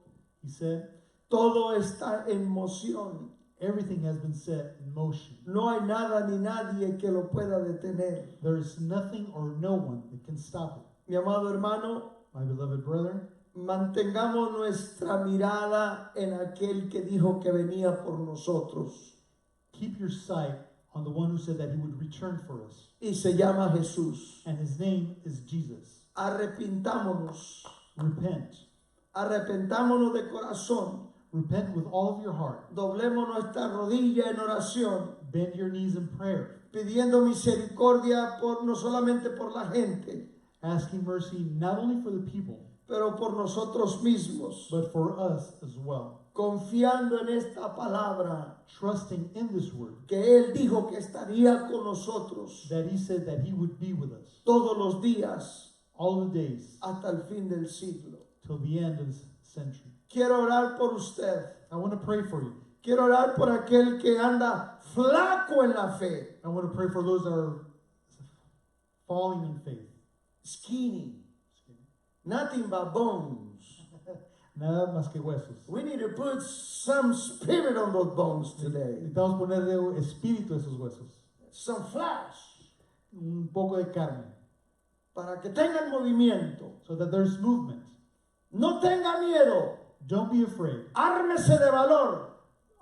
[SPEAKER 2] he said,
[SPEAKER 1] todo está en moción.
[SPEAKER 2] everything has been set in motion.
[SPEAKER 1] No hay nada ni nadie que lo pueda detener.
[SPEAKER 2] There is nothing or no one that can stop it.
[SPEAKER 1] Mi amado hermano,
[SPEAKER 2] My beloved brother,
[SPEAKER 1] mantengamos nuestra mirada en aquel que dijo que venía por nosotros.
[SPEAKER 2] keep your sight on the one who said that he would return for us.
[SPEAKER 1] Y se llama Jesús.
[SPEAKER 2] And his name is Jesus.
[SPEAKER 1] Arrepintámonos.
[SPEAKER 2] Repent.
[SPEAKER 1] Arrepentámonos de corazón.
[SPEAKER 2] Repent with all of your heart.
[SPEAKER 1] Doblemos nuestra rodilla en oración,
[SPEAKER 2] Bend your knees in prayer,
[SPEAKER 1] pidiendo misericordia por no solamente por la gente,
[SPEAKER 2] asking mercy not only for the people,
[SPEAKER 1] pero por nosotros mismos,
[SPEAKER 2] but for us as well.
[SPEAKER 1] confiando en esta palabra
[SPEAKER 2] Trusting in this word,
[SPEAKER 1] que Él dijo que estaría con nosotros
[SPEAKER 2] that he said that he would be with us
[SPEAKER 1] todos los días
[SPEAKER 2] all the days
[SPEAKER 1] hasta el fin del siglo.
[SPEAKER 2] till the end of this century.
[SPEAKER 1] Quiero orar por usted.
[SPEAKER 2] I want to pray for you.
[SPEAKER 1] Quiero orar por aquel que anda flaco en la fe,
[SPEAKER 2] I want to pray for those that are falling in faith.
[SPEAKER 1] skinny, nothing but bones.
[SPEAKER 2] Nada más que huesos.
[SPEAKER 1] We need to put some spirit on those bones today.
[SPEAKER 2] Necesitamos ponerle espíritu a esos huesos.
[SPEAKER 1] Some flesh.
[SPEAKER 2] Un poco de carne.
[SPEAKER 1] Para que tengan movimiento.
[SPEAKER 2] So that there's movement.
[SPEAKER 1] No tenga miedo.
[SPEAKER 2] Don't be afraid.
[SPEAKER 1] Ármese de valor.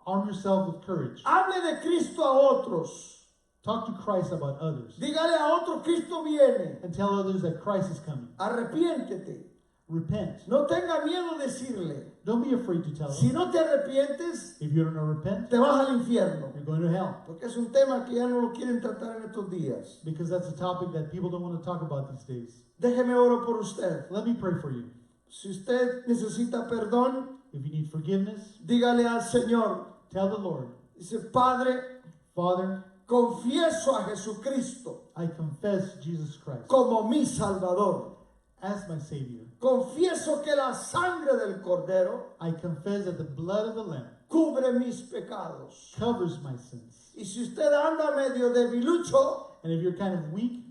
[SPEAKER 2] Arm yourself with courage.
[SPEAKER 1] Hable de Cristo a otros.
[SPEAKER 2] Talk to Christ about others.
[SPEAKER 1] Dígale a otros, Cristo viene.
[SPEAKER 2] And tell others that Christ is coming.
[SPEAKER 1] Arrepiéntete.
[SPEAKER 2] Repent.
[SPEAKER 1] No tenga miedo decirle.
[SPEAKER 2] Don't be afraid to tell
[SPEAKER 1] Si
[SPEAKER 2] them.
[SPEAKER 1] no te arrepientes,
[SPEAKER 2] If you don't repent,
[SPEAKER 1] te vas al infierno.
[SPEAKER 2] you're going to hell.
[SPEAKER 1] Porque es un tema que ya no lo quieren tratar en estos días.
[SPEAKER 2] Because that's a topic that people don't want to talk about these days.
[SPEAKER 1] Déjeme oro por usted.
[SPEAKER 2] Let me pray for you.
[SPEAKER 1] Si usted necesita perdón,
[SPEAKER 2] If you need forgiveness,
[SPEAKER 1] dígale al Señor.
[SPEAKER 2] tell the Lord,
[SPEAKER 1] Dice, Padre,
[SPEAKER 2] Father,
[SPEAKER 1] confieso a Jesucristo
[SPEAKER 2] I confess Jesus Christ
[SPEAKER 1] como mi Salvador.
[SPEAKER 2] as my Savior.
[SPEAKER 1] Confieso que la sangre del Cordero
[SPEAKER 2] I confess that the blood of the Lamb
[SPEAKER 1] cubre mis pecados.
[SPEAKER 2] covers my sins.
[SPEAKER 1] Y si usted anda medio debilucho,
[SPEAKER 2] And if you're kind of weak,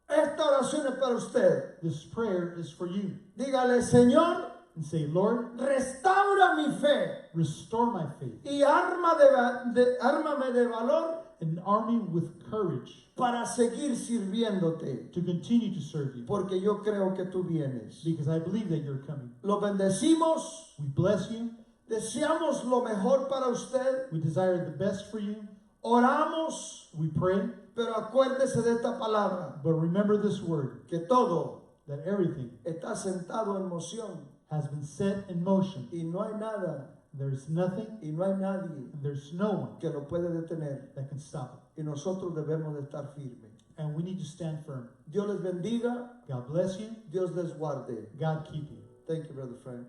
[SPEAKER 1] esta oración es para usted.
[SPEAKER 2] this prayer is for you.
[SPEAKER 1] Dígale, Señor,
[SPEAKER 2] And say, Lord,
[SPEAKER 1] restaura mi fe
[SPEAKER 2] restore my faith
[SPEAKER 1] y ármame de valor
[SPEAKER 2] and arm me with courage
[SPEAKER 1] para seguir sirviéndote.
[SPEAKER 2] to continue to serve you.
[SPEAKER 1] Porque yo creo que tú vienes.
[SPEAKER 2] Because I believe that you're coming.
[SPEAKER 1] Lo bendecimos,
[SPEAKER 2] We bless you.
[SPEAKER 1] deseamos lo mejor para usted,
[SPEAKER 2] We desire the best for you.
[SPEAKER 1] oramos,
[SPEAKER 2] We pray.
[SPEAKER 1] pero acuérdese de esta palabra,
[SPEAKER 2] But remember this word,
[SPEAKER 1] que todo
[SPEAKER 2] that everything
[SPEAKER 1] está sentado en moción
[SPEAKER 2] has been set in motion.
[SPEAKER 1] y no hay nada
[SPEAKER 2] There's nothing
[SPEAKER 1] y no hay nadie
[SPEAKER 2] and there's no one
[SPEAKER 1] que lo puede detener
[SPEAKER 2] that can stop
[SPEAKER 1] y nosotros debemos de estar firmes.
[SPEAKER 2] it. And we need to stand firm.
[SPEAKER 1] Dios les bendiga,
[SPEAKER 2] God bless you.
[SPEAKER 1] Dios les guarde.
[SPEAKER 2] God keep you.
[SPEAKER 1] Thank you, Brother Frank.